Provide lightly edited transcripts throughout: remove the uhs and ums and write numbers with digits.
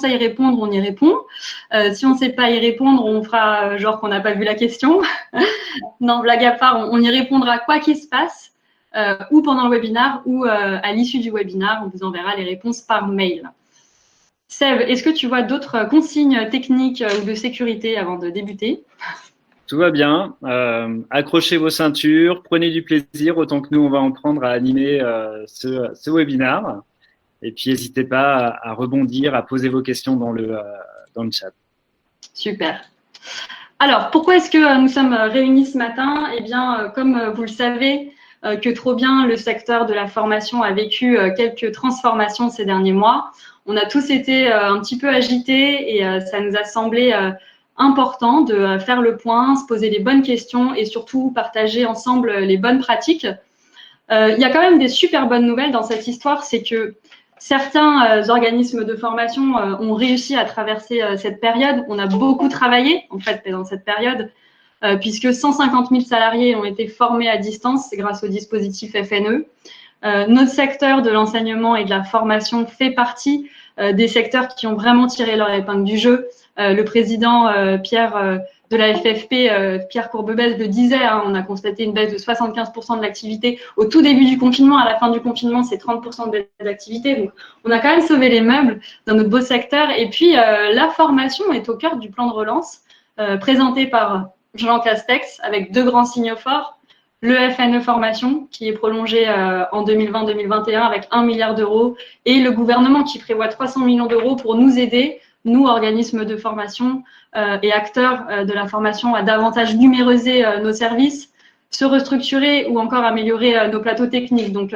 à y répondre, on y répond. Si on ne sait pas y répondre, on fera genre qu'on n'a pas vu la question. Non, blague à part, on y répondra quoi qu'il se passe, ou pendant le webinaire, ou à l'issue du webinaire, on vous enverra les réponses par mail. Seb, est-ce que tu vois d'autres consignes techniques ou de sécurité avant de débuter? Tout va bien. Accrochez vos ceintures, prenez du plaisir autant que nous, on va en prendre à animer ce webinaire. Et puis, n'hésitez pas à rebondir, à poser vos questions dans le chat. Super. Alors, pourquoi est-ce que nous sommes réunis ce matin? Eh bien, comme vous le savez, que trop bien, le secteur de la formation a vécu quelques transformations ces derniers mois. On a tous été un petit peu agités et ça nous a semblé important de faire le point, se poser les bonnes questions et surtout partager ensemble les bonnes pratiques. Il y a quand même des super bonnes nouvelles dans cette histoire, c'est que certains organismes de formation ont réussi à traverser cette période. On a beaucoup travaillé en fait dans cette période puisque 150 000 salariés ont été formés à distance grâce au dispositif FNE. Notre secteur de l'enseignement et de la formation fait partie des secteurs qui ont vraiment tiré leur épingle du jeu. Le président Pierre de la FFP, Pierre Courbebesse, le disait, hein, on a constaté une baisse de 75% de l'activité au tout début du confinement. À la fin du confinement, c'est 30% de baisse d'activité. Donc, on a quand même sauvé les meubles dans notre beau secteur. Et puis, la formation est au cœur du plan de relance présenté par Jean Castex avec deux grands signaux forts. Le FNE Formation qui est prolongé en 2020-2021 avec 1 milliard d'euros et le gouvernement qui prévoit 300 millions d'euros pour nous aider, nous, organismes de formation et acteurs de la formation, à davantage numériser nos services, se restructurer ou encore améliorer nos plateaux techniques. Donc,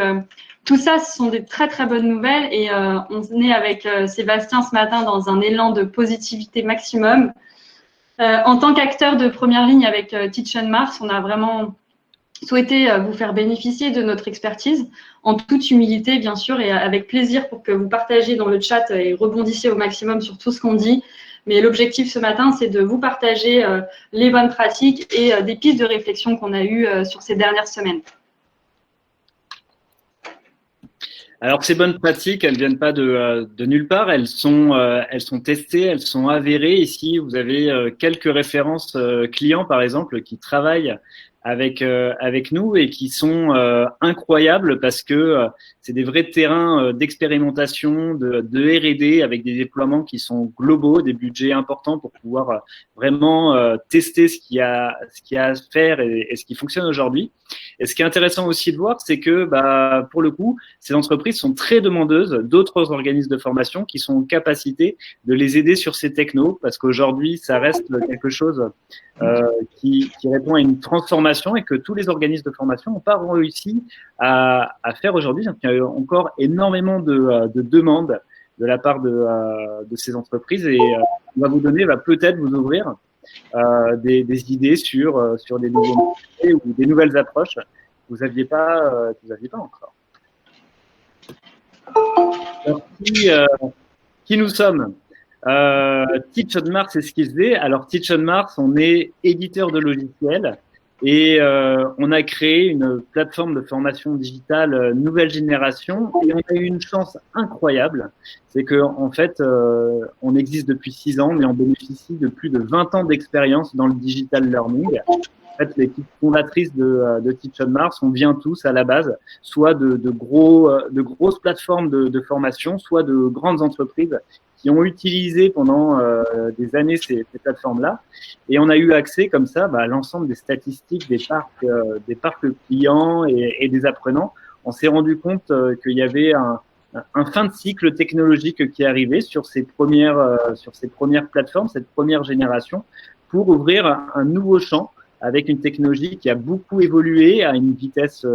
tout ça, ce sont des très, très bonnes nouvelles et on est avec Sébastien ce matin dans un élan de positivité maximum. En tant qu'acteur de première ligne avec Teach on Mars, on a vraiment souhaité vous faire bénéficier de notre expertise en toute humilité, bien sûr, et avec plaisir pour que vous partagiez dans le chat et rebondissiez au maximum sur tout ce qu'on dit. Mais l'objectif ce matin, c'est de vous partager les bonnes pratiques et des pistes de réflexion qu'on a eues sur ces dernières semaines. Alors, ces bonnes pratiques, elles viennent pas de nulle part. Elles sont testées, elles sont avérées. Ici, vous avez quelques références clients, par exemple, qui travaillent avec nous et qui sont incroyables parce que c'est des vrais terrains d'expérimentation, de R&D avec des déploiements qui sont globaux, des budgets importants pour pouvoir vraiment tester ce qu'il y a à faire et ce qui fonctionne aujourd'hui. Et ce qui est intéressant aussi de voir, c'est que pour le coup, ces entreprises sont très demandeuses d'autres organismes de formation qui sont en capacité de les aider sur ces technos parce qu'aujourd'hui, ça reste quelque chose qui répond à une transformation et que tous les organismes de formation n'ont pas réussi à faire aujourd'hui. Il y a encore énormément de demandes de la part de ces entreprises et on va vous donner, va peut-être vous ouvrir des idées sur des nouveaux marchés ou des nouvelles approches que vous n'aviez pas encore. Alors, qui nous sommes? Teach on Mars, c'est ce qu'il faisait. Alors, Teach on Mars, on est éditeur de logiciels et on a créé une plateforme de formation digitale nouvelle génération et on a eu une chance incroyable. C'est que en fait, on existe depuis 6 ans, mais on bénéficie de plus de 20 ans d'expérience dans le digital learning. En fait, l'équipe fondatrice de Teach on Mars, on vient tous à la base, soit de grosses plateformes de formation, soit de grandes entreprises qui ont utilisé pendant des années ces plateformes-là. Et on a eu accès comme ça à l'ensemble des statistiques des parcs clients et des apprenants. On s'est rendu compte qu'il y avait un fin de cycle technologique qui arrivait sur ces premières plateformes, cette première génération, pour ouvrir un nouveau champ avec une technologie qui a beaucoup évolué à une vitesse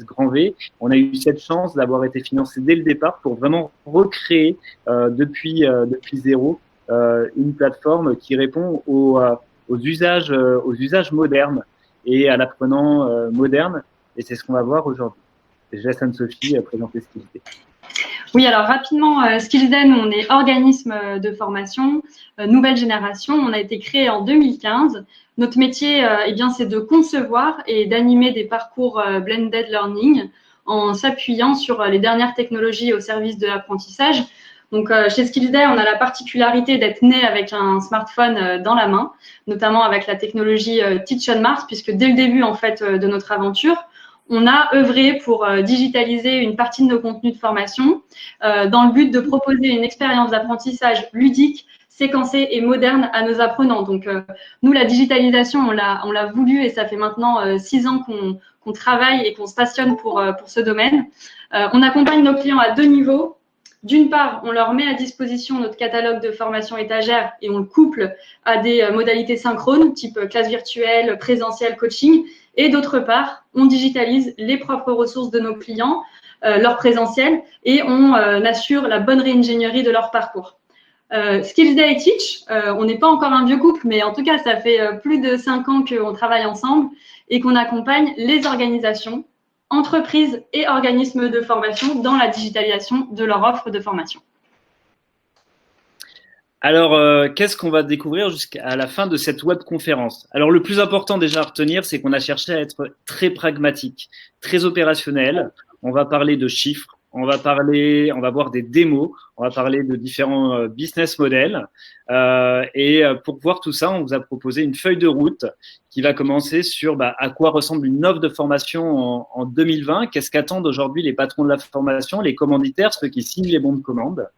grand V. On a eu cette chance d'avoir été financé dès le départ pour vraiment recréer depuis zéro une plateforme qui répond aux usages modernes et à l'apprenant moderne. Et c'est ce qu'on va voir aujourd'hui. Je laisse Anne-Sophie présenter ce qu'il fait. Oui, alors rapidement, Skillsden, on est organisme de formation, nouvelle génération. On a été créé en 2015. Notre métier, c'est de concevoir et d'animer des parcours blended learning en s'appuyant sur les dernières technologies au service de l'apprentissage. Donc, chez Skillsday, on a la particularité d'être né avec un smartphone dans la main, notamment avec la technologie Teach on Mars, puisque dès le début en fait de notre aventure, on a œuvré pour digitaliser une partie de nos contenus de formation dans le but de proposer une expérience d'apprentissage ludique, séquencée et moderne à nos apprenants. Donc, nous, la digitalisation, on l'a voulu et ça fait maintenant 6 ans qu'on travaille et qu'on se passionne pour ce domaine. On accompagne nos clients à 2 niveaux. D'une part, on leur met à disposition notre catalogue de formation étagère et on le couple à des modalités synchrones, type classe virtuelle, présentiel, coaching. Et d'autre part, on digitalise les propres ressources de nos clients, leur présentiel, et on assure la bonne réingénierie de leur parcours. Skillsday et Teach, on n'est pas encore un vieux couple, mais en tout cas, ça fait plus de 5 ans qu'on travaille ensemble et qu'on accompagne les organisations, entreprises et organismes de formation dans la digitalisation de leur offre de formation. Alors, qu'est-ce qu'on va découvrir jusqu'à la fin de cette webconférence? Alors, le plus important déjà à retenir, c'est qu'on a cherché à être très pragmatique, très opérationnel. On va parler de chiffres, on va voir des démos, on va parler de différents business models. Et pour voir tout ça, on vous a proposé une feuille de route qui va commencer sur à quoi ressemble une offre de formation en 2020. Qu'est-ce qu'attendent aujourd'hui les patrons de la formation, les commanditaires, ceux qui signent les bons de commande.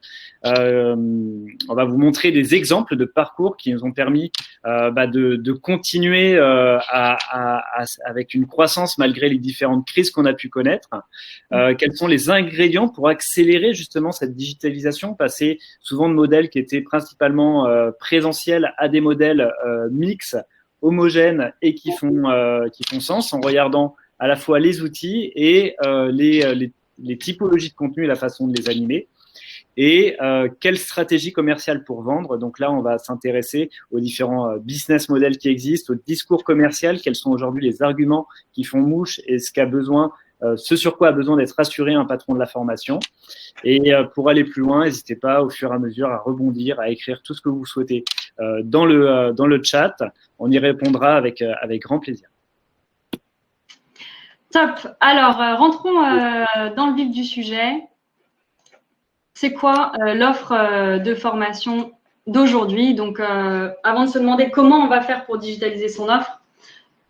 On va vous montrer des exemples de parcours qui nous ont permis de continuer avec une croissance malgré les différentes crises qu'on a pu connaître. Quels sont les ingrédients pour accélérer justement cette digitalisation, passer souvent de modèles qui étaient principalement présentiels à des modèles mixtes, homogènes et qui font sens en regardant à la fois les outils et les typologies de contenu et la façon de les animer. Et quelle stratégie commerciale pour vendre. Donc là, on va s'intéresser aux différents business models qui existent, au discours commercial, quels sont aujourd'hui les arguments qui font mouche et ce sur quoi a besoin d'être rassuré un patron de la formation. Et pour aller plus loin, n'hésitez pas au fur et à mesure à rebondir, à écrire tout ce que vous souhaitez dans le chat. On y répondra avec grand plaisir. Top. Alors, rentrons dans le vif du sujet. C'est quoi l'offre de formation d'aujourd'hui? Donc, avant de se demander comment on va faire pour digitaliser son offre,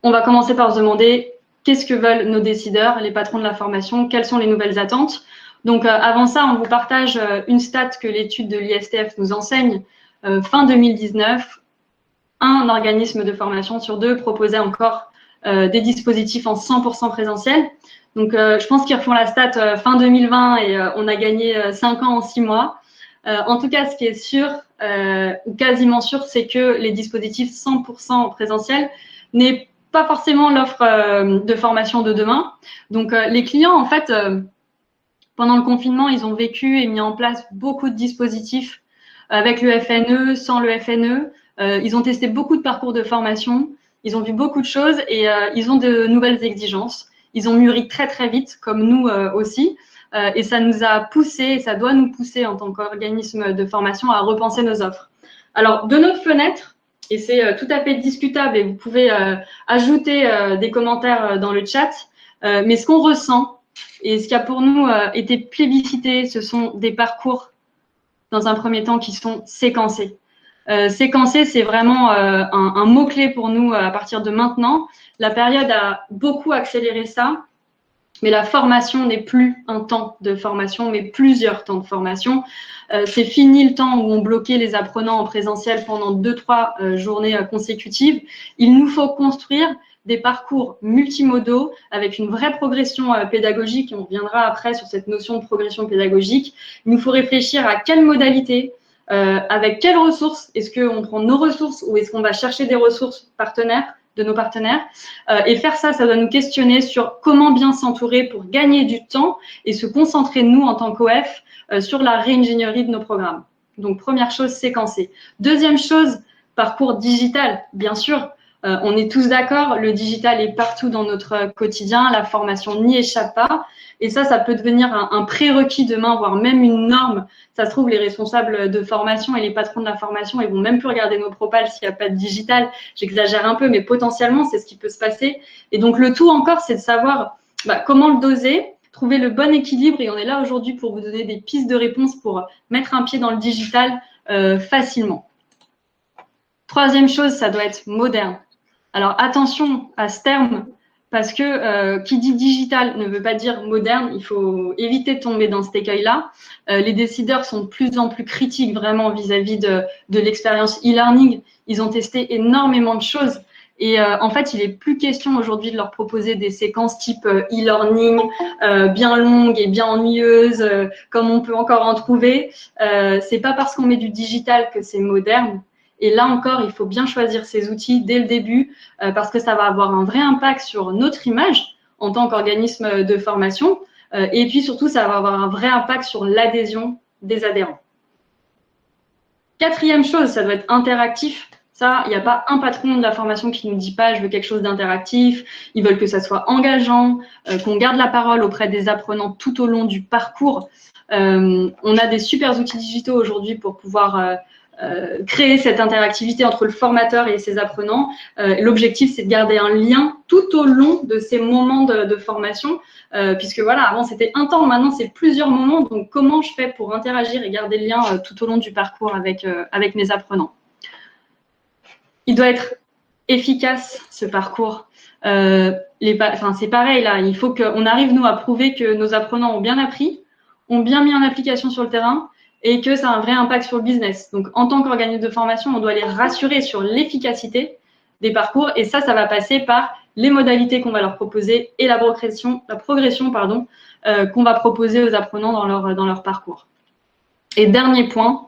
on va commencer par se demander qu'est-ce que veulent nos décideurs, les patrons de la formation, quelles sont les nouvelles attentes. Donc, avant ça, on vous partage une stat que l'étude de l'ISTF nous enseigne. Fin 2019, un organisme de formation sur 2 proposait encore des dispositifs en 100% présentiel. Donc, je pense qu'ils refont la stat fin 2020 et on a gagné 5 ans en 6 mois. En tout cas, ce qui est sûr, ou quasiment sûr, c'est que les dispositifs 100% présentiel n'est pas forcément l'offre de formation de demain. Donc, les clients, en fait, pendant le confinement, ils ont vécu et mis en place beaucoup de dispositifs avec le FNE, sans le FNE. Ils ont testé beaucoup de parcours de formation. Ils ont vu beaucoup de choses et ils ont de nouvelles exigences. Ils ont mûri très, très vite, comme nous aussi. Et ça nous a poussé, et ça doit nous pousser en tant qu'organisme de formation à repenser nos offres. Alors, de notre fenêtre, et c'est tout à fait discutable et vous pouvez ajouter des commentaires dans le chat, mais ce qu'on ressent et ce qui a pour nous été plébiscité, ce sont des parcours, dans un premier temps, qui sont séquencés. Séquencer, c'est vraiment un mot-clé pour nous à partir de maintenant. La période a beaucoup accéléré ça, mais la formation n'est plus un temps de formation, mais plusieurs temps de formation. C'est fini le temps où on bloquait les apprenants en présentiel pendant 2-3 journées consécutives. Il nous faut construire des parcours multimodaux avec une vraie progression pédagogique, et on reviendra après sur cette notion de progression pédagogique. Il nous faut réfléchir à quelle modalité, avec quelles ressources, est-ce qu'on prend nos ressources ou est-ce qu'on va chercher des ressources de nos partenaires, et faire ça doit nous questionner sur comment bien s'entourer pour gagner du temps et se concentrer, nous, en tant qu'OF, sur la réingénierie de nos programmes. Donc, première chose, séquencer. Deuxième chose, parcours digital, bien sûr. On est tous d'accord, le digital est partout dans notre quotidien, la formation n'y échappe pas. Et ça peut devenir un prérequis demain, voire même une norme. Ça se trouve, les responsables de formation et les patrons de la formation, ils vont même plus regarder nos propals s'il n'y a pas de digital. J'exagère un peu, mais potentiellement, c'est ce qui peut se passer. Et donc, le tout encore, c'est de savoir comment le doser, trouver le bon équilibre et on est là aujourd'hui pour vous donner des pistes de réponse pour mettre un pied dans le digital facilement. Troisième chose, ça doit être moderne. Alors attention à ce terme parce que qui dit digital ne veut pas dire moderne. Il faut éviter de tomber dans cet écueil-là. Les décideurs sont de plus en plus critiques vraiment vis-à-vis de l'expérience e-learning. Ils ont testé énormément de choses. Et en fait, il n'est plus question aujourd'hui de leur proposer des séquences type e-learning bien longues et bien ennuyeuses, comme on peut encore en trouver. C'est pas parce qu'on met du digital que c'est moderne. Et là encore, il faut bien choisir ces outils dès le début parce que ça va avoir un vrai impact sur notre image en tant qu'organisme de formation. Et puis surtout, ça va avoir un vrai impact sur l'adhésion des adhérents. Quatrième chose, ça doit être interactif. Ça, il n'y a pas un patron de la formation qui nous dit pas « je veux quelque chose d'interactif ». Ils veulent que ça soit engageant, qu'on garde la parole auprès des apprenants tout au long du parcours. On a des super outils digitaux aujourd'hui pour pouvoir créer cette interactivité entre le formateur et ses apprenants. L'objectif, c'est de garder un lien tout au long de ces moments de formation, puisque voilà, avant c'était un temps, maintenant c'est plusieurs moments. Donc, comment je fais pour interagir et garder le lien tout au long du parcours avec mes apprenants? Il doit être efficace, ce parcours. C'est pareil, là, il faut qu'on arrive, nous, à prouver que nos apprenants ont bien appris, ont bien mis en application sur le terrain et que ça a un vrai impact sur le business. Donc, en tant qu'organisme de formation, on doit les rassurer sur l'efficacité des parcours et ça va passer par les modalités qu'on va leur proposer et la progression qu'on va proposer aux apprenants dans leur parcours. Et dernier point,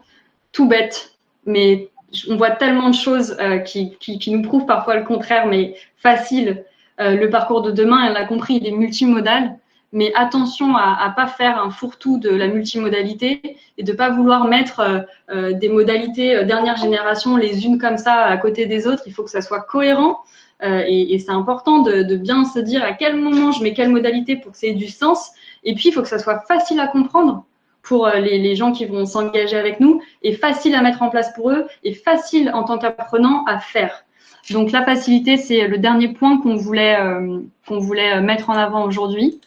tout bête, mais on voit tellement de choses qui nous prouvent parfois le contraire, mais facile. Le parcours de demain, on a compris, il est multimodal, mais attention à ne pas faire un fourre-tout de la multimodalité et de ne pas vouloir mettre des modalités dernière génération les unes comme ça à côté des autres. Il faut que ça soit cohérent et c'est important de bien se dire à quel moment je mets quelle modalité pour que ça ait du sens. Et puis, il faut que ça soit facile à comprendre pour les gens qui vont s'engager avec nous, et facile à mettre en place pour eux, et facile en tant qu'apprenant à faire. Donc la facilité, c'est le dernier point qu'on voulait mettre en avant aujourd'hui.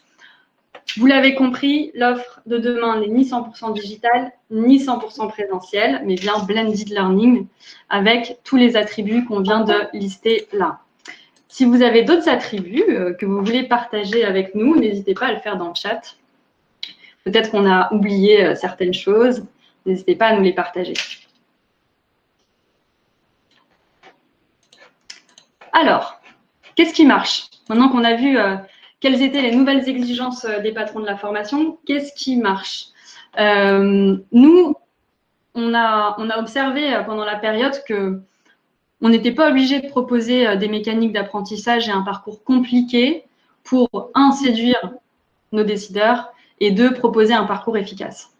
Vous l'avez compris, l'offre de demain n'est ni 100% digitale, ni 100% présentielle, mais bien blended learning, avec tous les attributs qu'on vient de lister là. Si vous avez d'autres attributs que vous voulez partager avec nous, n'hésitez pas à le faire dans le chat. Peut-être qu'on a oublié certaines choses. N'hésitez pas à nous les partager. Alors, qu'est-ce qui marche? Maintenant qu'on a vu quelles étaient les nouvelles exigences des patrons de la formation, qu'est-ce qui marche? Nous, on a observé pendant la période qu'on n'était pas obligé de proposer des mécaniques d'apprentissage et un parcours compliqué pour, un, séduire nos décideurs, et deux, proposer un parcours efficace.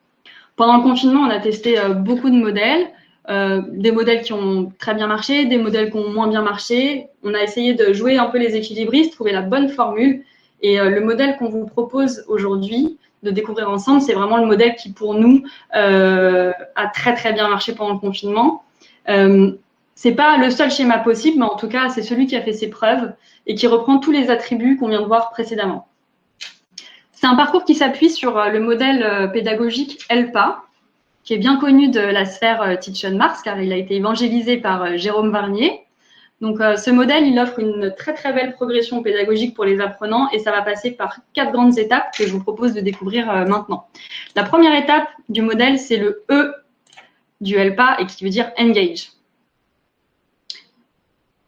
Pendant le confinement, on a testé beaucoup de modèles, des modèles qui ont très bien marché, des modèles qui ont moins bien marché. On a essayé de jouer un peu les équilibristes, trouver la bonne formule. Et le modèle qu'on vous propose aujourd'hui de découvrir ensemble, c'est vraiment le modèle qui, pour nous, a très, très bien marché pendant le confinement. C'est pas le seul schéma possible, mais en tout cas, c'est celui qui a fait ses preuves et qui reprend tous les attributs qu'on vient de voir précédemment. C'est un parcours qui s'appuie sur le modèle pédagogique ELPA, qui est bien connu de la sphère Teach on Mars, car il a été évangélisé par Jérôme Varnier. Donc, ce modèle, il offre une très, très belle progression pédagogique pour les apprenants et ça va passer par 4 grandes étapes que je vous propose de découvrir maintenant. La première étape du modèle, c'est le E du ELPA et qui veut dire Engage.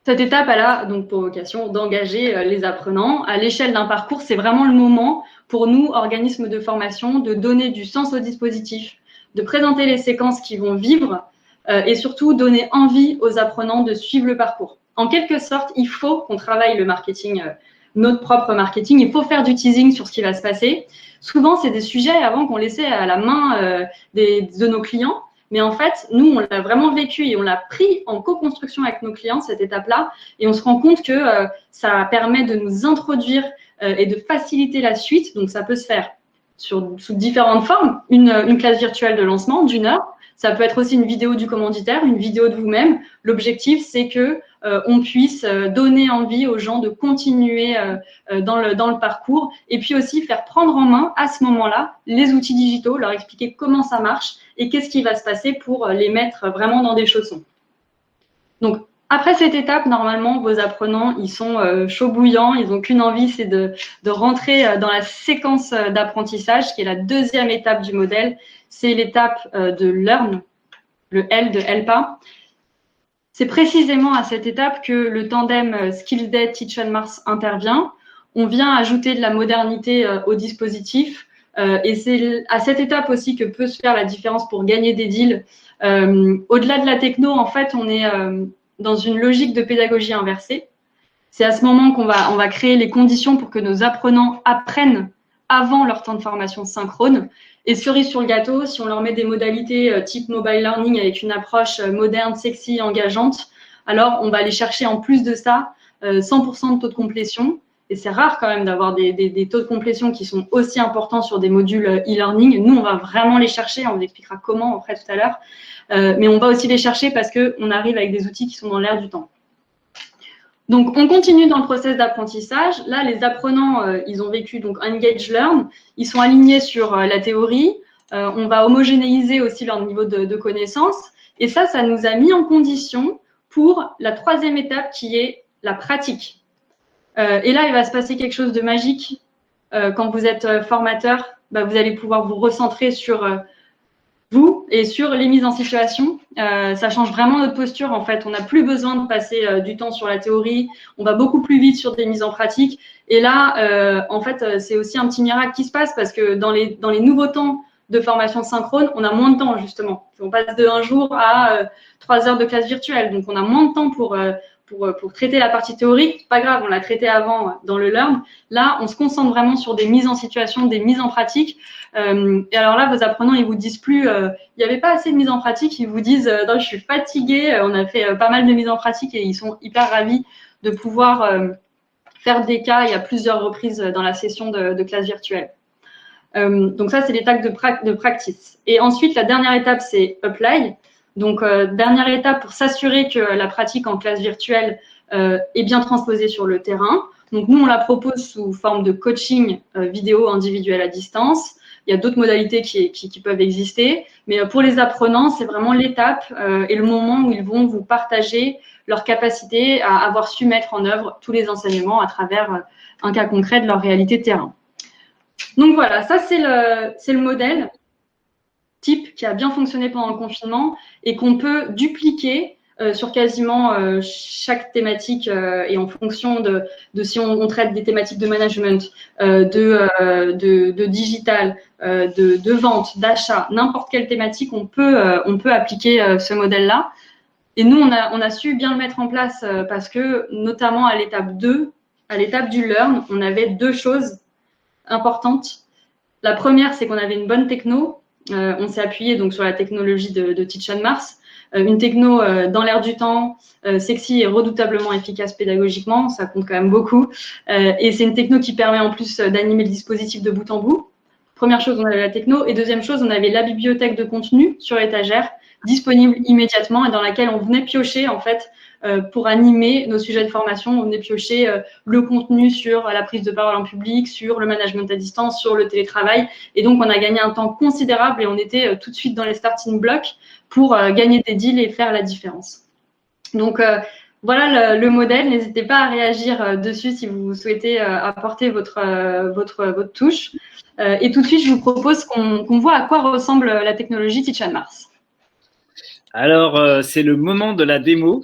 Cette étape, elle a donc pour vocation d'engager les apprenants. À l'échelle d'un parcours, c'est vraiment le moment pour nous, organismes de formation, de donner du sens au dispositif, de présenter les séquences qui vont vivre et surtout donner envie aux apprenants de suivre le parcours. En quelque sorte, il faut qu'on travaille le marketing, notre propre marketing. Il faut faire du teasing sur ce qui va se passer. Souvent, c'est des sujets avant qu'on laissait à la main de nos clients. Mais en fait, nous, on l'a vraiment vécu et on l'a pris en co-construction avec nos clients, cette étape-là. Et on se rend compte que ça permet de nous introduire et de faciliter la suite. Donc, ça peut se faire sous différentes formes. Une classe virtuelle de lancement d'1 heure. Ça peut être aussi une vidéo du commanditaire, une vidéo de vous-même. L'objectif, c'est que on puisse donner envie aux gens de continuer dans le parcours et puis aussi faire prendre en main à ce moment-là les outils digitaux, leur expliquer comment ça marche et qu'est-ce qui va se passer pour les mettre vraiment dans des chaussons. Donc, après cette étape, normalement, vos apprenants, ils sont chauds bouillants, ils n'ont qu'une envie, c'est de rentrer dans la séquence d'apprentissage, qui est la deuxième étape du modèle. C'est l'étape de Learn, le L de LPA. C'est précisément à cette étape que le tandem Skills Day Teach on Mars intervient. On vient ajouter de la modernité au dispositif. Et c'est à cette étape aussi que peut se faire la différence pour gagner des deals. Au-delà de la techno, en fait, on est dans une logique de pédagogie inversée. C'est à ce moment qu'on va créer les conditions pour que nos apprenants apprennent avant leur temps de formation synchrone. Et cerise sur le gâteau, si on leur met des modalités type mobile learning avec une approche moderne, sexy, engageante, alors on va aller chercher en plus de ça 100% de taux de complétion. Et c'est rare quand même d'avoir des taux de complétion qui sont aussi importants sur des modules e-learning. Nous, on va vraiment les chercher. On vous expliquera comment après tout à l'heure. Mais on va aussi les chercher parce qu'on arrive avec des outils qui sont dans l'air du temps. Donc, on continue dans le process d'apprentissage. Là, les apprenants, ils ont vécu donc Engage Learn. Ils sont alignés sur la théorie. On va homogénéiser aussi leur niveau de connaissance. Et ça nous a mis en condition pour la troisième étape qui est la pratique. Et là, il va se passer quelque chose de magique. Quand vous êtes formateur, vous allez pouvoir vous recentrer sur vous et sur les mises en situation. Ça change vraiment notre posture. En fait, on n'a plus besoin de passer du temps sur la théorie. On va beaucoup plus vite sur des mises en pratique. Et là, en fait, c'est aussi un petit miracle qui se passe parce que dans les nouveaux temps de formation synchrone, on a moins de temps, justement. On passe de 1 jour à 3 heures de classe virtuelle. Donc, on a moins de temps pour traiter la partie théorique. Pas grave, on l'a traité avant dans le Learn. Là, on se concentre vraiment sur des mises en situation, des mises en pratique. Et alors là, vos apprenants, ils vous disent plus, il n'y avait pas assez de mises en pratique. Ils vous disent, non, je suis fatigué. On a fait pas mal de mises en pratique et ils sont hyper ravis de pouvoir faire des cas. Il y a plusieurs reprises dans la session de classe virtuelle. Donc ça, c'est l'étape de practice. Et ensuite, la dernière étape, c'est apply. Donc, dernière étape pour s'assurer que la pratique en classe virtuelle est bien transposée sur le terrain. Donc, nous, on la propose sous forme de coaching vidéo individuel à distance. Il y a d'autres modalités qui peuvent exister. Mais pour les apprenants, c'est vraiment l'étape et le moment où ils vont vous partager leur capacité à avoir su mettre en œuvre tous les enseignements à travers un cas concret de leur réalité terrain. Donc, voilà, ça, c'est le modèle type qui a bien fonctionné pendant le confinement et qu'on peut dupliquer sur quasiment chaque thématique et en fonction de si on traite des thématiques de management, de digital, de vente, d'achat, n'importe quelle thématique, on peut appliquer ce modèle-là. Et nous, on a su bien le mettre en place parce que, notamment à l'étape 2, à l'étape du Learn, on avait 2 choses importantes. La première, c'est qu'on avait une bonne techno. On s'est appuyé donc sur la technologie de Teach on Mars, une techno dans l'air du temps, sexy et redoutablement efficace pédagogiquement, ça compte quand même beaucoup. Et c'est une techno qui permet en plus d'animer le dispositif de bout en bout. Première chose, on avait la techno. Et deuxième chose, on avait la bibliothèque de contenu sur étagère, disponible immédiatement et dans laquelle on venait piocher en fait pour animer nos sujets de formation. On venait piocher le contenu sur la prise de parole en public, sur le management à distance, sur le télétravail. Et donc, on a gagné un temps considérable et on était tout de suite dans les starting blocks pour gagner des deals et faire la différence. Donc, voilà le modèle. N'hésitez pas à réagir dessus si vous souhaitez apporter votre touche. Et tout de suite, je vous propose qu'on voit à quoi ressemble la technologie Teach on Mars. Alors, c'est le moment de la démo.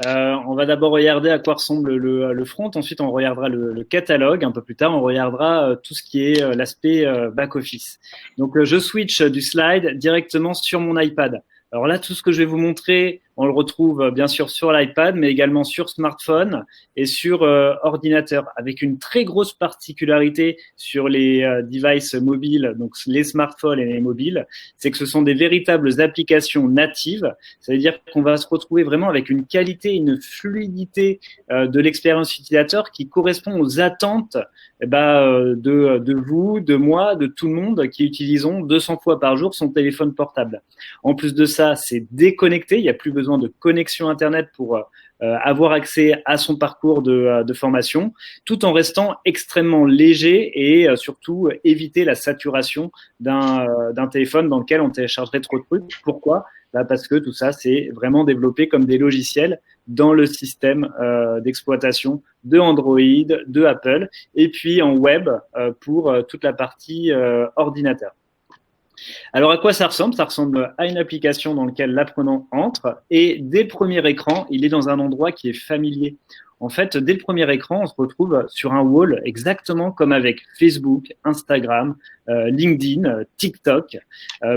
On va d'abord regarder à quoi ressemble le front. Ensuite, on regardera le catalogue. Un peu plus tard, on regardera tout ce qui est l'aspect back-office. Donc, je switch du slide directement sur mon iPad. Alors là, tout ce que je vais vous montrer, on le retrouve bien sûr sur l'iPad, mais également sur smartphone et sur ordinateur, avec une très grosse particularité sur les devices mobiles, donc les smartphones et les mobiles, c'est que ce sont des véritables applications natives. Ça veut dire qu'on va se retrouver vraiment avec une qualité, une fluidité de l'expérience utilisateur qui correspond aux attentes de vous, de moi, de tout le monde qui utilisons 200 fois par jour son téléphone portable. En plus de ça, c'est déconnecté, il n'y a plus besoin besoin de connexion Internet pour avoir accès à son parcours de formation, tout en restant extrêmement léger et surtout éviter la saturation d'un téléphone dans lequel on téléchargerait trop de trucs. Pourquoi ? Parce que tout ça, c'est vraiment développé comme des logiciels dans le système d'exploitation de Android, de Apple, et puis en web pour toute la partie ordinateur. Alors, à quoi ça ressemble ? Ça ressemble à une application dans laquelle l'apprenant entre et dès le premier écran, il est dans un endroit qui est familier. En fait, dès le premier écran, on se retrouve sur un wall exactement comme avec Facebook, Instagram, LinkedIn, TikTok,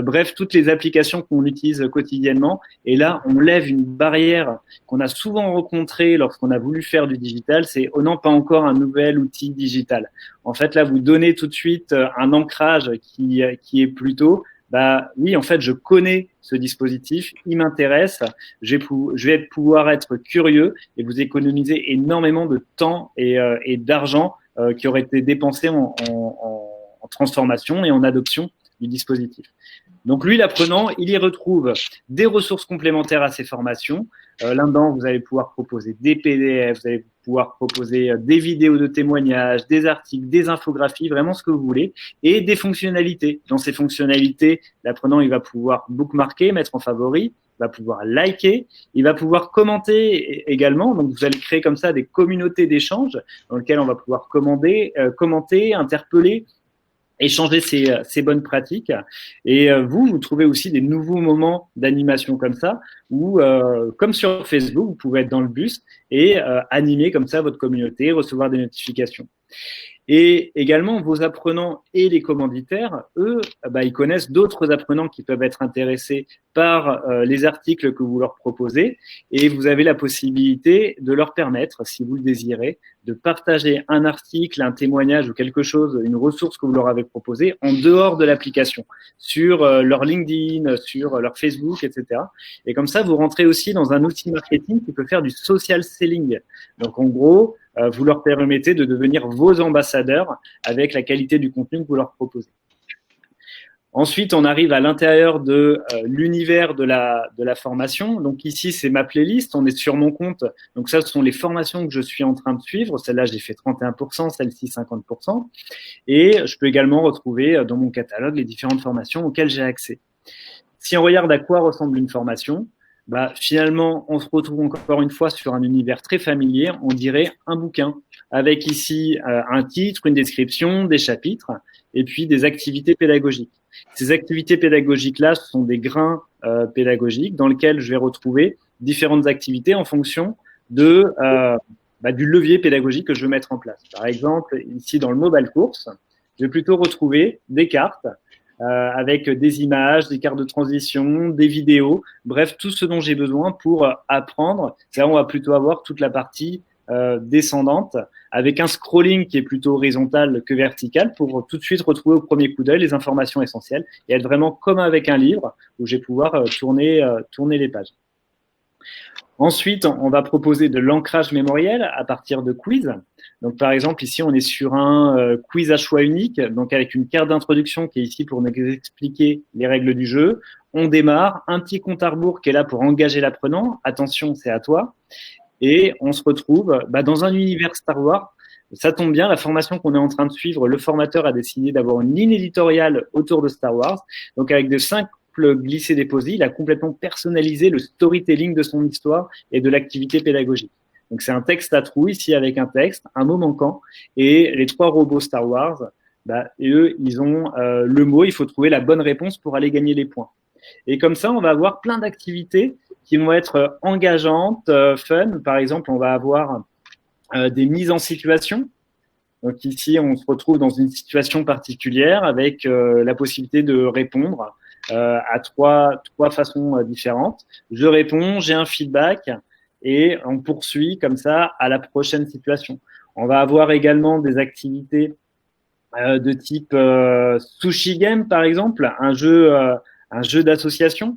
bref, toutes les applications qu'on utilise quotidiennement. Et là, on lève une barrière qu'on a souvent rencontrée lorsqu'on a voulu faire du digital, c'est « oh non, pas encore un nouvel outil digital ». En fait, là, vous donnez tout de suite un ancrage qui est plutôt oui, en fait, je connais ce dispositif, il m'intéresse, je vais pouvoir être curieux et vous économiser énormément de temps et d'argent qui aurait été dépensé en transformation et en adoption du dispositif. Donc lui, l'apprenant, il y retrouve des ressources complémentaires à ses formations. Là-dedans, vous allez pouvoir proposer des PDF, vous allez pouvoir proposer des vidéos de témoignages, des articles, des infographies, vraiment ce que vous voulez, et des fonctionnalités. Dans ces fonctionnalités, l'apprenant, il va pouvoir bookmarker, mettre en favori, il va pouvoir liker, il va pouvoir commenter également. Donc, vous allez créer comme ça des communautés d'échange dans lesquelles on va pouvoir commenter, interpeller, échanger ces bonnes pratiques. Et vous trouvez aussi des nouveaux moments d'animation comme ça, où, comme sur Facebook, vous pouvez être dans le bus et animer comme ça votre communauté, recevoir des notifications. Et également, vos apprenants et les commanditaires, eux, ils connaissent d'autres apprenants qui peuvent être intéressés par les articles que vous leur proposez, et vous avez la possibilité de leur permettre, si vous le désirez, de partager un article, un témoignage ou quelque chose, une ressource que vous leur avez proposée en dehors de l'application, sur leur LinkedIn, sur leur Facebook, etc. Et comme ça, vous rentrez aussi dans un outil marketing qui peut faire du social selling. Donc, en gros, vous leur permettez de devenir vos ambassadeurs avec la qualité du contenu que vous leur proposez. Ensuite, on arrive à l'intérieur de l'univers de la formation. Donc ici, c'est ma playlist. On est sur mon compte. Donc ça, ce sont les formations que je suis en train de suivre. Celle-là, j'ai fait 31%, celle-ci 50%. Et je peux également retrouver dans mon catalogue les différentes formations auxquelles j'ai accès. Si on regarde à quoi ressemble une formation, finalement, on se retrouve encore une fois sur un univers très familier. On dirait un bouquin avec ici un titre, une description, des chapitres et puis des activités pédagogiques. Ces activités pédagogiques-là, ce sont des grains pédagogiques dans lesquels je vais retrouver différentes activités en fonction du levier pédagogique que je veux mettre en place. Par exemple, ici dans le mobile course, je vais plutôt retrouver des cartes avec des images, des cartes de transition, des vidéos, bref, tout ce dont j'ai besoin pour apprendre. Là, on va plutôt avoir toute la partie descendante avec un scrolling qui est plutôt horizontal que vertical pour tout de suite retrouver au premier coup d'œil les informations essentielles et être vraiment comme avec un livre où je vais pouvoir tourner les pages. Ensuite, on va proposer de l'ancrage mémoriel à partir de quiz. Donc, par exemple, ici, on est sur un quiz à choix unique, donc avec une carte d'introduction qui est ici pour nous expliquer les règles du jeu. On démarre, un petit compte à rebours qui est là pour engager l'apprenant. Attention, c'est à toi. Et on se retrouve dans un univers Star Wars. Ça tombe bien, la formation qu'on est en train de suivre, le formateur a décidé d'avoir une ligne éditoriale autour de Star Wars. Donc, avec de 5 glisser-déposer, il a complètement personnalisé le storytelling de son histoire et de l'activité pédagogique. Donc, c'est un texte à trous ici avec un texte, un mot manquant, et les 3 robots Star Wars, et eux, ils ont le mot, il faut trouver la bonne réponse pour aller gagner les points. Et comme ça, on va avoir plein d'activités qui vont être engageantes, fun. Par exemple, on va avoir des mises en situation. Donc ici, on se retrouve dans une situation particulière avec la possibilité de répondre à trois façons différentes. Je réponds, j'ai un feedback et on poursuit comme ça à la prochaine situation. On va avoir également des activités de type sushi game, par exemple, un jeu d'association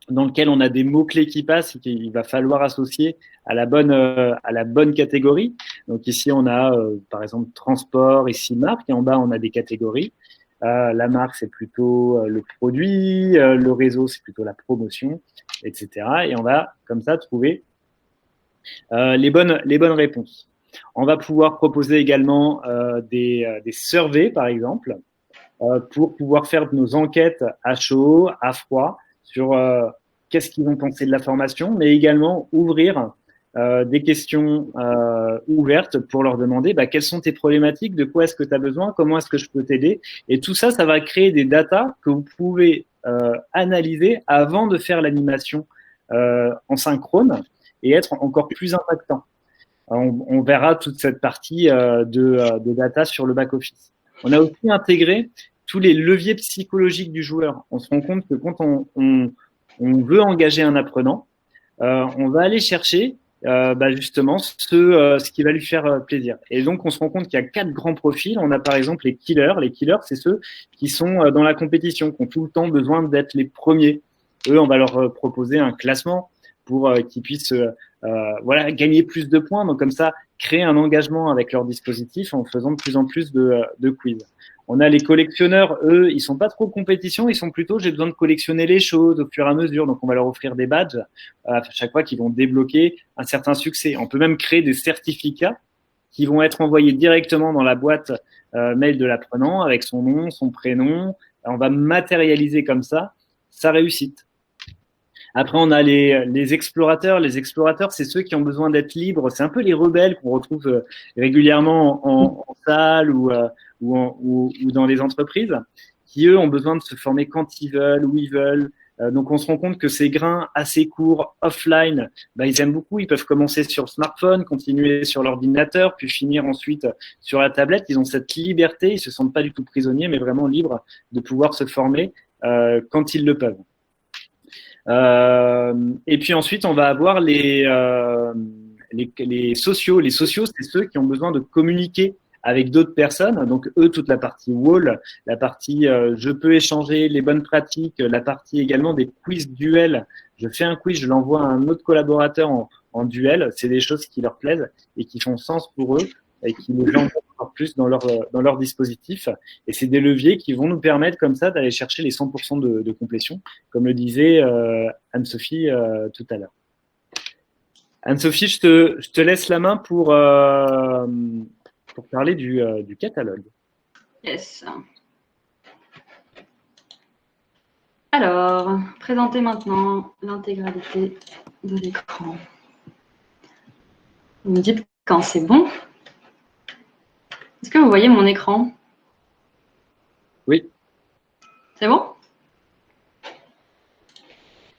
dans lequel on a des mots-clés qui passent et qu'il va falloir associer à la bonne catégorie. Donc ici, on a par exemple transport, ici marque, et en bas, on a des catégories. La marque, c'est plutôt le produit, le réseau, c'est plutôt la promotion, etc. Et on va comme ça trouver les bonnes réponses. On va pouvoir proposer également des surveys, par exemple, pour pouvoir faire nos enquêtes à chaud, à froid, sur qu'est-ce qu'ils vont penser de la formation, mais également ouvrir des questions ouvertes pour leur demander quelles sont tes problématiques, de quoi est-ce que tu as besoin, comment est-ce que je peux t'aider. Et tout ça, ça va créer des datas que vous pouvez analyser avant de faire l'animation en synchrone et être encore plus impactant. On verra toute cette partie de data sur le back-office. On a aussi intégré tous les leviers psychologiques du joueur. On se rend compte que quand on veut engager un apprenant, on va aller chercher justement ce qui va lui faire plaisir. Et donc, on se rend compte qu'il y a 4 grands profils. On a par exemple les killers. Les killers, c'est ceux qui sont dans la compétition, qui ont tout le temps besoin d'être les premiers. Eux, on va leur proposer un classement pour qu'ils puissent gagner plus de points. Donc, comme ça, créer un engagement avec leur dispositif en faisant de plus en plus de quiz. On a les collectionneurs, eux, ils sont pas trop compétition, ils sont plutôt j'ai besoin de collectionner les choses au fur et à mesure, donc on va leur offrir des badges à chaque fois qu'ils vont débloquer un certain succès. On peut même créer des certificats qui vont être envoyés directement dans la boîte mail de l'apprenant avec son nom, son prénom. On va matérialiser comme ça sa réussite. Après, on a les explorateurs. Les explorateurs, c'est ceux qui ont besoin d'être libres. C'est un peu les rebelles qu'on retrouve régulièrement en salle ou dans les entreprises, qui, eux, ont besoin de se former quand ils veulent, où ils veulent. Donc, on se rend compte que ces grains assez courts, offline, ils aiment beaucoup. Ils peuvent commencer sur le smartphone, continuer sur l'ordinateur, puis finir ensuite sur la tablette. Ils ont cette liberté. Ils se sentent pas du tout prisonniers, mais vraiment libres de pouvoir se former quand ils le peuvent. Et puis ensuite, on va avoir les sociaux. Les sociaux, c'est ceux qui ont besoin de communiquer avec d'autres personnes. Donc, eux, toute la partie wall, la partie je peux échanger, les bonnes pratiques, la partie également des quiz duels. Je fais un quiz, je l'envoie à un autre collaborateur en duel. C'est des choses qui leur plaisent et qui font sens pour eux et qui les envoient encore plus dans leur dispositif. Et c'est des leviers qui vont nous permettre comme ça d'aller chercher les 100% de complétion, comme le disait Anne-Sophie tout à l'heure. Anne-Sophie, je te laisse la main pour parler du catalogue. Yes. Alors, présenter maintenant l'intégralité de l'écran. Vous me dites quand c'est bon. Est-ce que vous voyez mon écran? Oui. C'est bon?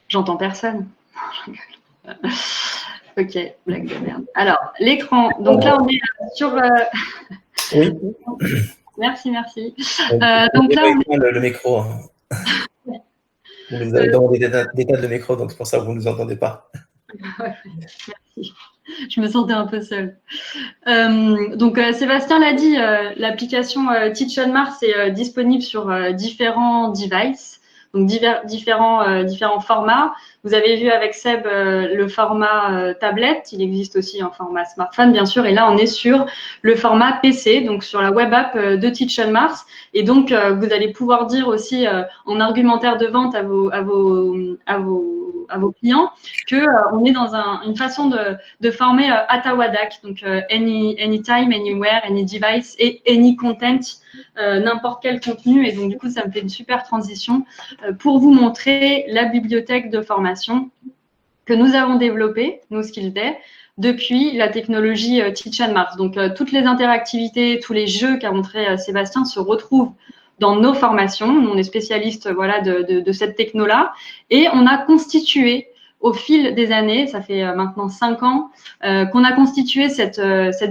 J'entends personne. Ok, blague de merde. Alors, l'écran. Donc là, on est sur. Oui. Merci. Donc là, le micro. Vous nous avez demandé des tas de micros, donc c'est pour ça que vous ne nous entendez pas. Merci. Je me sentais un peu seule. Donc, Sébastien l'a dit, l'application Teach on Mars est disponible sur différents devices, donc différents formats. Vous avez vu avec Seb le format tablette, il existe aussi en format smartphone, bien sûr. Et là, on est sur le format PC, donc sur la web app de Teach on Mars. Et donc, vous allez pouvoir dire aussi en argumentaire de vente à vos clients que on est dans une façon de former Atawadak, donc anytime, anywhere, any device et any content, n'importe quel contenu. Et donc du coup, ça me fait une super transition pour vous montrer la bibliothèque de formation que nous avons développée, nous Skillsday, depuis la technologie Teach on Mars. Donc toutes les interactivités, tous les jeux qu'a montré Sébastien se retrouvent dans nos formations. Nous, on est spécialistes de cette techno-là. Et on a constitué, au fil des années, ça fait maintenant 5 ans, qu'on a constitué cette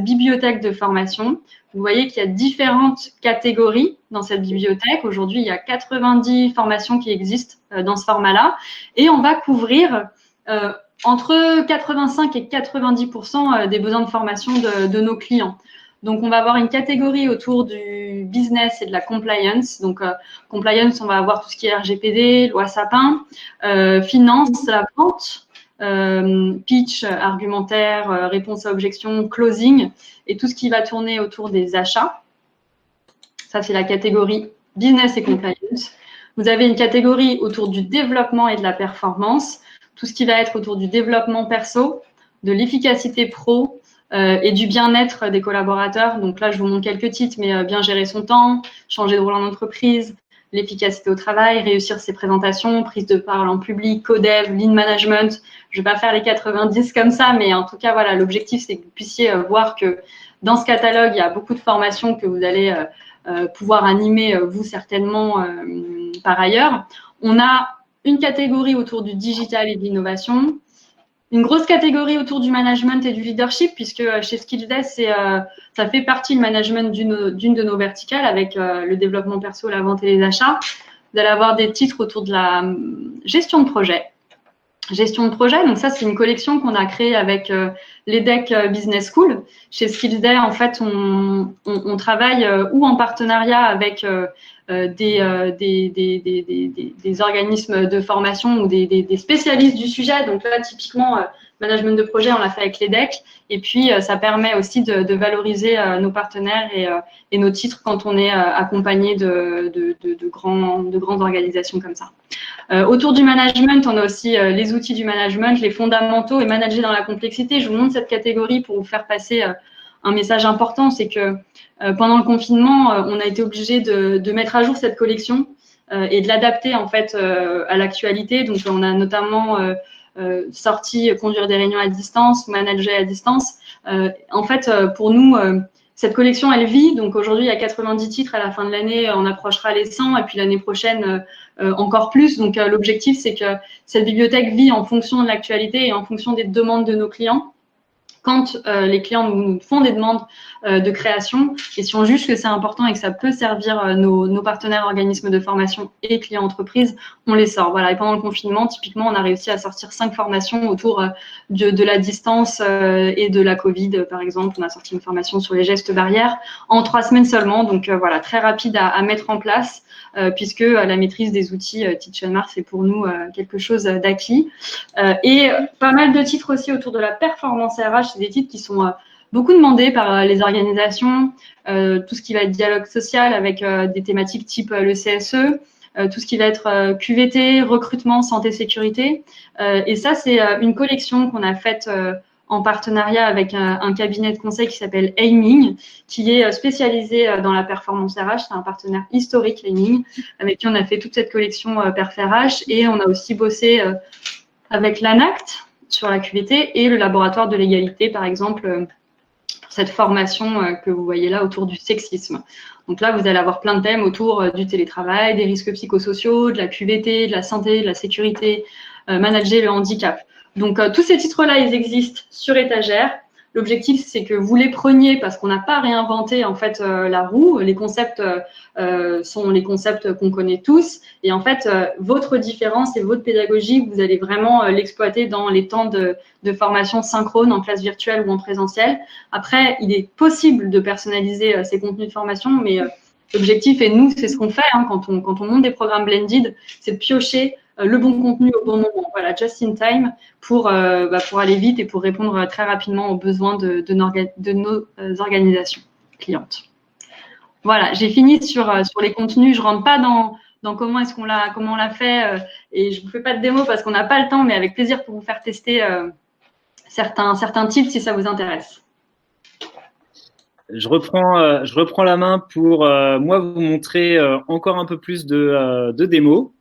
bibliothèque de formation. Vous voyez qu'il y a différentes catégories dans cette bibliothèque. Aujourd'hui, il y a 90 formations qui existent dans ce format-là. Et on va couvrir entre 85 et 90% des besoins de formation de nos clients. Donc, on va avoir une catégorie autour du business et de la compliance. Donc, compliance, on va avoir tout ce qui est RGPD, loi Sapin, finance, la vente, pitch, argumentaire, réponse à objection, closing et tout ce qui va tourner autour des achats. Ça, c'est la catégorie business et compliance. Vous avez une catégorie autour du développement et de la performance. tout ce qui va être autour du développement perso, de l'efficacité pro et du bien-être des collaborateurs. Donc là, je vous montre quelques titres, mais bien gérer son temps, changer de rôle en entreprise, l'efficacité au travail, réussir ses présentations, prise de parole en public, codev, lean management. Je ne vais pas faire les 90 comme ça, mais en tout cas, voilà, l'objectif, c'est que vous puissiez voir que dans ce catalogue, il y a beaucoup de formations que vous allez pouvoir animer, vous, certainement, par ailleurs. On a une catégorie autour du digital et de l'innovation, une grosse catégorie autour du management et du leadership, puisque chez Skillsdesk, ça fait partie du management d'une de nos verticales avec le développement perso, la vente et les achats. Vous allez avoir des titres autour de la gestion de projet. Gestion de projet, donc ça, c'est une collection qu'on a créée avec l'EDEC Business School. Chez Skillsdesk, en fait, on travaille ou en partenariat avec des organismes de formation ou des spécialistes du sujet. Donc là, typiquement, management de projet, on l'a fait avec l'EDEC. Et puis, ça permet aussi de valoriser nos partenaires et nos titres quand on est accompagné de grandes organisations comme ça. Autour du management, on a aussi les outils du management, les fondamentaux et manager dans la complexité. Je vous montre cette catégorie pour vous faire passer un message important, c'est que pendant le confinement, on a été obligé de mettre à jour cette collection et de l'adapter en fait à l'actualité. Donc, on a notamment sorti conduire des réunions à distance, manager à distance. En fait, pour nous, cette collection, elle vit. Donc, aujourd'hui, il y a 90 titres. À la fin de l'année, on approchera les 100. Et puis, l'année prochaine, encore plus. Donc, l'objectif, c'est que cette bibliothèque vit en fonction de l'actualité et en fonction des demandes de nos clients. Quand les clients nous font des demandes de création, et si on juge que c'est important et que ça peut servir nos partenaires organismes de formation et clients entreprises, on les sort. Voilà. Et pendant le confinement, typiquement, on a réussi à sortir 5 formations autour de la distance et de la Covid, par exemple. On a sorti une formation sur les gestes barrières en 3 semaines seulement. Donc, voilà, très rapide à mettre en place. Puisque la maîtrise des outils Teach & Mars est pour nous quelque chose d'acquis. Et pas mal de titres aussi autour de la performance RH, c'est des titres qui sont beaucoup demandés par les organisations, tout ce qui va être dialogue social avec des thématiques type le CSE, tout ce qui va être QVT, recrutement, santé, sécurité. Et ça, c'est une collection qu'on a faite en partenariat avec un cabinet de conseil qui s'appelle Aiming, qui est spécialisé dans la performance RH. C'est un partenaire historique, Aiming, avec qui on a fait toute cette collection Perf RH. Et on a aussi bossé avec l'ANACT sur la QVT et le laboratoire de l'égalité, par exemple, pour cette formation que vous voyez là autour du sexisme. Donc là, vous allez avoir plein de thèmes autour du télétravail, des risques psychosociaux, de la QVT, de la santé, de la sécurité, manager le handicap. Donc, tous ces titres-là, ils existent sur étagère. L'objectif, c'est que vous les preniez parce qu'on n'a pas réinventé, en fait, la roue. Les concepts sont les concepts qu'on connaît tous. Et en fait, votre différence et votre pédagogie, vous allez vraiment l'exploiter dans les temps de formation synchrone en classe virtuelle ou en présentiel. Après, il est possible de personnaliser ces contenus de formation, mais l'objectif, et nous, c'est ce qu'on fait quand on monte des programmes blended, c'est de piocher le bon contenu au bon moment, voilà, just in time, pour aller vite et pour répondre très rapidement aux besoins de nos organisations clientes. Voilà, j'ai fini sur les contenus. Je rentre pas dans comment on l'a fait et je vous fais pas de démo parce qu'on n'a pas le temps, mais avec plaisir pour vous faire tester certains tips si ça vous intéresse. Je reprends la main pour moi vous montrer encore un peu plus de démos.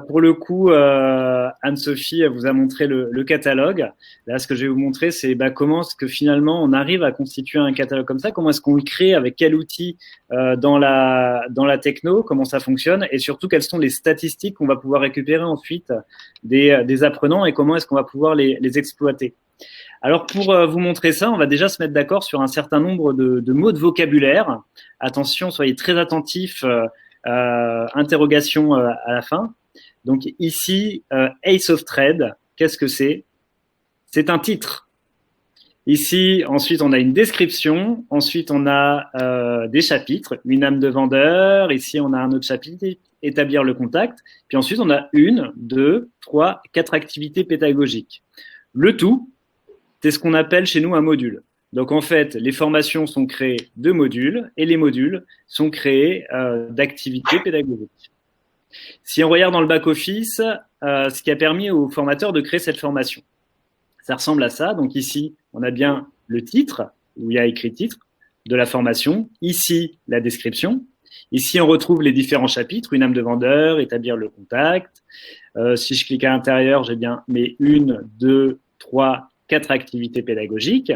Pour le coup, Anne-Sophie vous a montré le catalogue. Là, ce que je vais vous montrer, c'est comment est-ce que finalement on arrive à constituer un catalogue comme ça. Comment est-ce qu'on le crée, avec quel outil dans la techno, comment ça fonctionne, et surtout quelles sont les statistiques qu'on va pouvoir récupérer ensuite des apprenants et comment est-ce qu'on va pouvoir les exploiter. Alors, pour vous montrer ça, on va déjà se mettre d'accord sur un certain nombre de mots de vocabulaire. Attention, soyez très attentifs. Interrogation à la fin. Donc ici, Ace of Trade, qu'est-ce que c'est? C'est un titre. Ici, ensuite, on a une description. Ensuite, on a des chapitres. Une âme de vendeur. Ici, on a un autre chapitre. Établir le contact. Puis ensuite, on a 1, 2, 3, 4 activités pédagogiques. Le tout, c'est ce qu'on appelle chez nous un module. Donc, en fait, les formations sont créées de modules et les modules sont créés d'activités pédagogiques. Si on regarde dans le back-office, ce qui a permis aux formateurs de créer cette formation. Ça ressemble à ça. Donc ici, on a bien le titre, où il y a écrit titre de la formation. Ici, la description. Ici, on retrouve les différents chapitres, une âme de vendeur, établir le contact. Si je clique à l'intérieur, j'ai bien mes 1, 2, 3, 4 activités pédagogiques.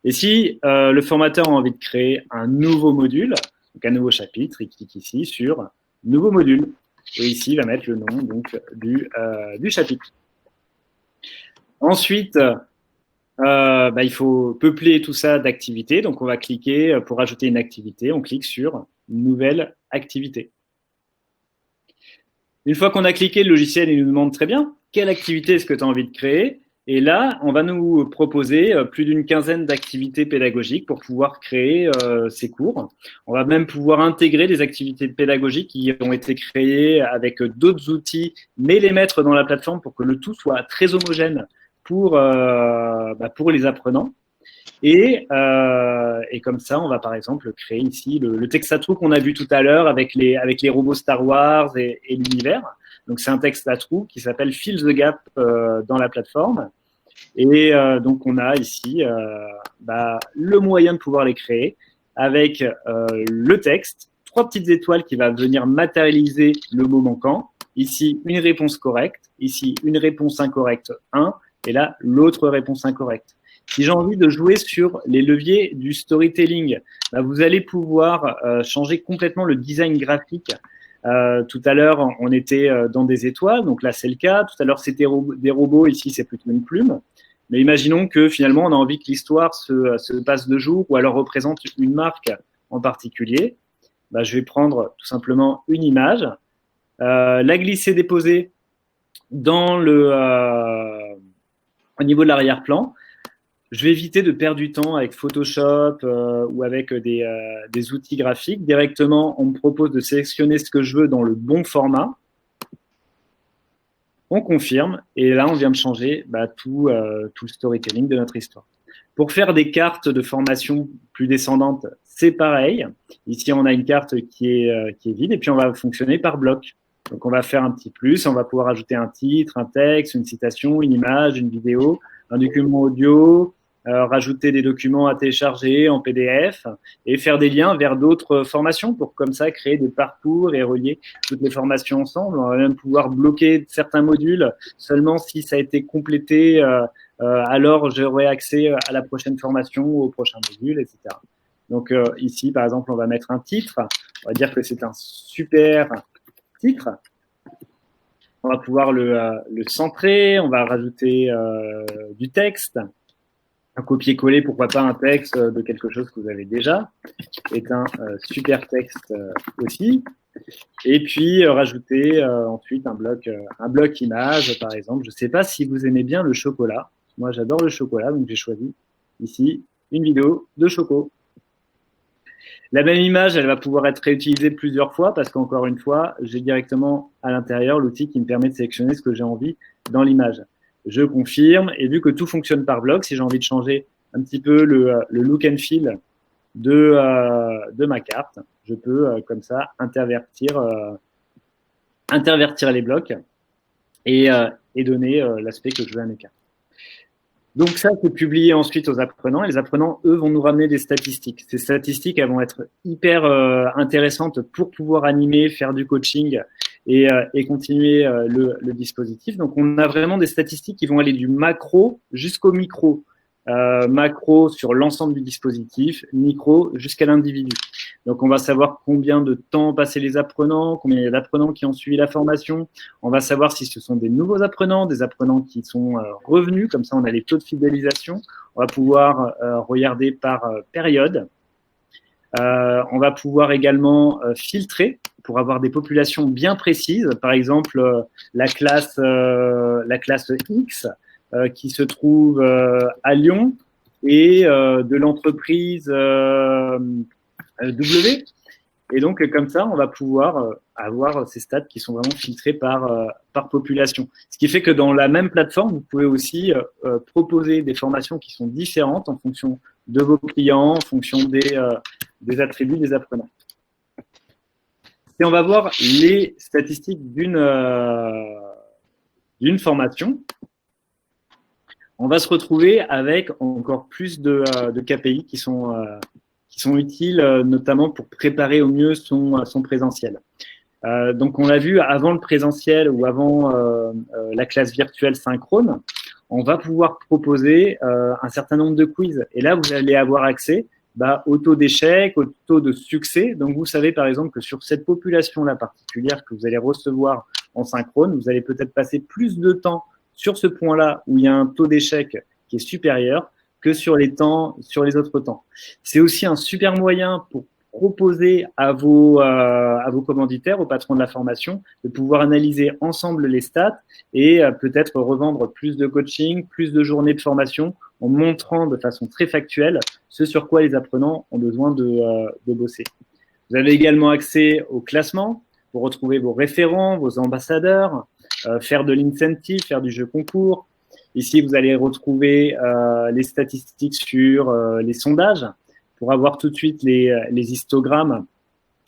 Et si le formateur a envie de créer un nouveau module, donc un nouveau chapitre, il clique ici sur nouveau module. Et ici, il va mettre le nom donc, du chapitre. Ensuite, il faut peupler tout ça d'activités. Donc, on va cliquer pour ajouter une activité. On clique sur nouvelle activité. Une fois qu'on a cliqué, le logiciel il nous demande très bien quelle activité est-ce que tu as envie de créer. Et là, on va nous proposer plus d'une quinzaine d'activités pédagogiques pour pouvoir créer ces cours. On va même pouvoir intégrer des activités pédagogiques qui ont été créées avec d'autres outils, mais les mettre dans la plateforme pour que le tout soit très homogène pour les apprenants. Et comme ça, on va par exemple créer ici le texte à trous qu'on a vu tout à l'heure avec les robots Star Wars et l'univers. Donc c'est un texte à trous qui s'appelle Fill the Gap dans la plateforme. Et donc on a ici le moyen de pouvoir les créer avec le texte, 3 petites étoiles qui va venir matérialiser le mot manquant. Ici, une réponse correcte. Ici, une réponse incorrecte 1. Et là, l'autre réponse incorrecte. Si j'ai envie de jouer sur les leviers du storytelling, vous allez pouvoir changer complètement le design graphique. Tout à l'heure, on était dans des étoiles, donc là, c'est le cas. Tout à l'heure, c'était des robots. Ici, c'est plutôt une plume. Mais imaginons que finalement, on a envie que l'histoire se passe de jour ou alors représente une marque en particulier. Je vais prendre tout simplement une image, la glisser-déposer dans au niveau de l'arrière-plan. Je vais éviter de perdre du temps avec Photoshop ou avec des outils graphiques. Directement, on me propose de sélectionner ce que je veux dans le bon format. On confirme et là, on vient de changer tout le storytelling de notre histoire. Pour faire des cartes de formation plus descendantes, c'est pareil. Ici, on a une carte qui est vide et puis on va fonctionner par bloc. Donc, on va faire un petit plus. On va pouvoir ajouter un titre, un texte, une citation, une image, une vidéo, un document audio, rajouter des documents à télécharger en PDF et faire des liens vers d'autres formations pour comme ça créer des parcours et relier toutes les formations ensemble. On va même pouvoir bloquer certains modules seulement si ça a été complété, alors j'aurai accès à la prochaine formation ou au prochain module, etc. Donc ici, par exemple, on va mettre un titre. On va dire que c'est un super titre. On va pouvoir le centrer, on va rajouter du texte, un copier-coller, pourquoi pas un texte de quelque chose que vous avez déjà, est un super texte aussi. Et puis rajouter ensuite un bloc image, par exemple. Je ne sais pas si vous aimez bien le chocolat. Moi, j'adore le chocolat, donc j'ai choisi ici une vidéo de choco. La même image, elle va pouvoir être réutilisée plusieurs fois parce qu'encore une fois, j'ai directement à l'intérieur l'outil qui me permet de sélectionner ce que j'ai envie dans l'image. Je confirme et vu que tout fonctionne par bloc, si j'ai envie de changer un petit peu le look and feel de ma carte, je peux comme ça intervertir les blocs et donner l'aspect que je veux à mes cartes. Donc ça, c'est publié ensuite aux apprenants. Et les apprenants, eux, vont nous ramener des statistiques. Ces statistiques, elles vont être hyper intéressantes pour pouvoir animer, faire du coaching et continuer le dispositif. Donc, on a vraiment des statistiques qui vont aller du macro jusqu'au micro. Macro sur l'ensemble du dispositif, micro jusqu'à l'individu. Donc, on va savoir combien de temps ont passé les apprenants, combien il y a d'apprenants qui ont suivi la formation. On va savoir si ce sont des nouveaux apprenants, des apprenants qui sont revenus. Comme ça, on a les taux de fidélisation. On va pouvoir regarder par période. On va pouvoir également filtrer pour avoir des populations bien précises. Par exemple, la classe X qui se trouve à Lyon et de l'entreprise W. Et donc, comme ça, on va pouvoir avoir ces stats qui sont vraiment filtrés par population. Ce qui fait que dans la même plateforme, vous pouvez aussi proposer des formations qui sont différentes en fonction de vos clients, en fonction des attributs des apprenants. Et on va voir les statistiques d'une d'une formation, on va se retrouver avec encore plus de KPI qui sont utiles, notamment pour préparer au mieux son présentiel. Donc, on l'a vu avant le présentiel ou avant la classe virtuelle synchrone, on va pouvoir proposer un certain nombre de quiz. Et là, vous allez avoir accès au taux d'échec, au taux de succès. Donc, vous savez, par exemple, que sur cette population-là particulière que vous allez recevoir en synchrone, vous allez peut-être passer plus de temps sur ce point-là où il y a un taux d'échec qui est supérieur que sur les autres temps. C'est aussi un super moyen pour proposer à vos commanditaires, aux patrons de la formation, de pouvoir analyser ensemble les stats et peut-être revendre plus de coaching, plus de journées de formation en montrant de façon très factuelle ce sur quoi les apprenants ont besoin de bosser. Vous avez également accès au classement pour retrouver vos référents, vos ambassadeurs, faire de l'incentive, faire du jeu concours. Ici, vous allez retrouver les statistiques sur les sondages pour avoir tout de suite les histogrammes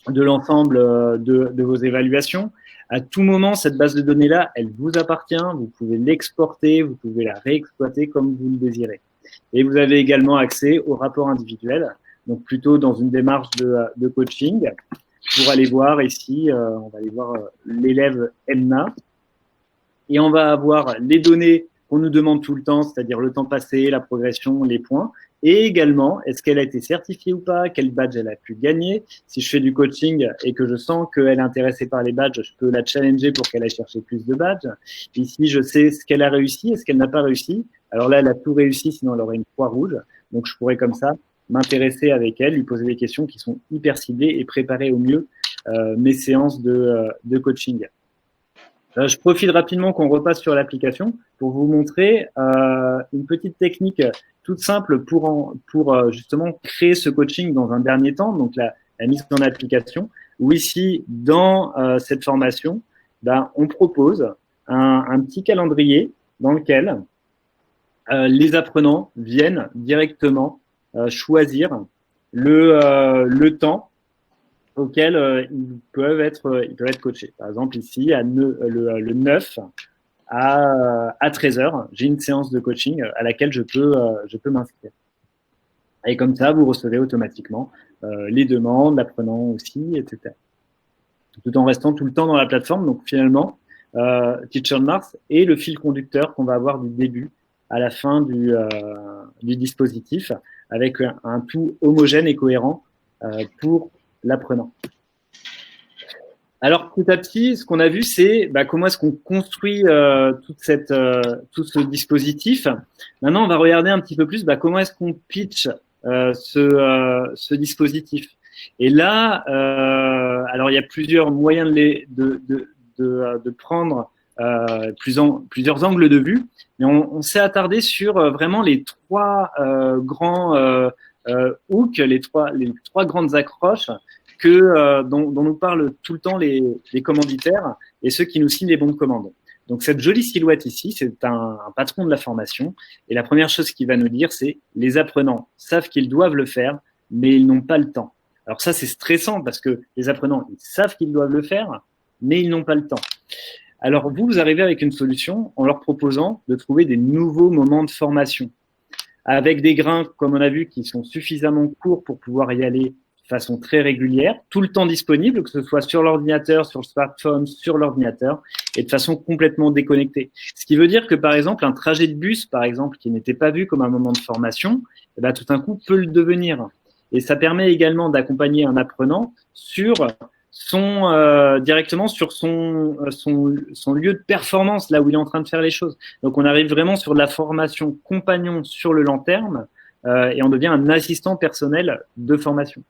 de l'ensemble de vos évaluations. À tout moment, cette base de données-là, elle vous appartient. Vous pouvez l'exporter, vous pouvez la réexploiter comme vous le désirez. Et vous avez également accès au rapport individuel, donc plutôt dans une démarche de coaching. Pour aller voir ici, on va aller voir l'élève Emna. Et on va avoir les données qu'on nous demande tout le temps, c'est-à-dire le temps passé, la progression, les points. Et également, est-ce qu'elle a été certifiée ou pas, quel badge elle a pu gagner. Si je fais du coaching et que je sens qu'elle est intéressée par les badges, je peux la challenger pour qu'elle aille chercher plus de badges. Ici, je sais ce qu'elle a réussi et ce qu'elle n'a pas réussi. Alors là, elle a tout réussi, sinon elle aurait une croix rouge. Donc, je pourrais comme ça m'intéresser avec elle, lui poser des questions qui sont hyper ciblées et préparer au mieux mes séances de coaching. Je profite rapidement qu'on repasse sur l'application pour vous montrer une petite technique toute simple pour justement créer ce coaching dans un dernier temps, donc la mise en application, où ici, dans cette formation, on propose un petit calendrier dans lequel les apprenants viennent directement choisir le temps auquel ils peuvent être coachés. Par exemple, ici, le 9 à 13h, j'ai une séance de coaching à laquelle je peux m'inscrire. Et comme ça, vous recevez automatiquement les demandes, l'apprenant aussi, etc. Tout en restant tout le temps dans la plateforme. Donc finalement, Teach on Mars est le fil conducteur qu'on va avoir du début à la fin du dispositif, avec un tout homogène et cohérent pour l'apprenant. Alors petit à petit, ce qu'on a vu, c'est comment est-ce qu'on construit tout ce dispositif. Maintenant, on va regarder un petit peu plus comment est-ce qu'on pitch ce dispositif. Et là, alors il y a plusieurs moyens de prendre plusieurs angles de vue, mais on s'est attardé sur vraiment les trois grands hooks, les trois grandes accroches dont nous parlent tout le temps les commanditaires et ceux qui nous signent les bons de commande. Donc cette jolie silhouette ici, c'est un patron de la formation, et la première chose qu'il va nous dire, c'est les apprenants savent qu'ils doivent le faire, mais ils n'ont pas le temps. Alors ça, c'est stressant parce que les apprenants, ils savent qu'ils doivent le faire, mais ils n'ont pas le temps. Alors vous arrivez avec une solution en leur proposant de trouver des nouveaux moments de formation avec des grains, comme on a vu, qui sont suffisamment courts pour pouvoir y aller de façon très régulière, tout le temps disponible, que ce soit sur l'ordinateur, sur le smartphone, sur l'ordinateur, et de façon complètement déconnectée. Ce qui veut dire que, par exemple, un trajet de bus, par exemple, qui n'était pas vu comme un moment de formation, tout d'un coup peut le devenir. Et ça permet également d'accompagner un apprenant directement sur son lieu de performance, là où il est en train de faire les choses. Donc, on arrive vraiment sur de la formation compagnon sur le long terme et on devient un assistant personnel de formation.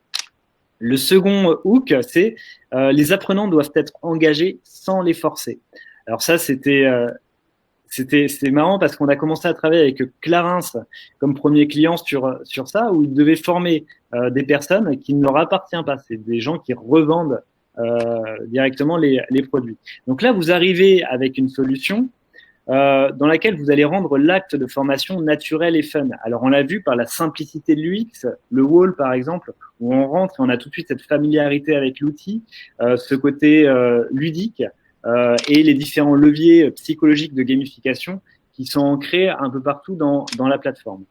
Le second hook, c'est les apprenants doivent être engagés sans les forcer. Alors ça, c'est marrant parce qu'on a commencé à travailler avec Clarins comme premier client sur ça, où ils devaient former des personnes qui ne leur appartiennent pas. C'est des gens qui revendent directement les produits. Donc là, vous arrivez avec une solution dans laquelle vous allez rendre l'acte de formation naturel et fun. Alors, on l'a vu par la simplicité de l'UX, le wall, par exemple, où on rentre et on a tout de suite cette familiarité avec l'outil, ce côté ludique, et les différents leviers psychologiques de gamification qui sont ancrés un peu partout dans la plateforme.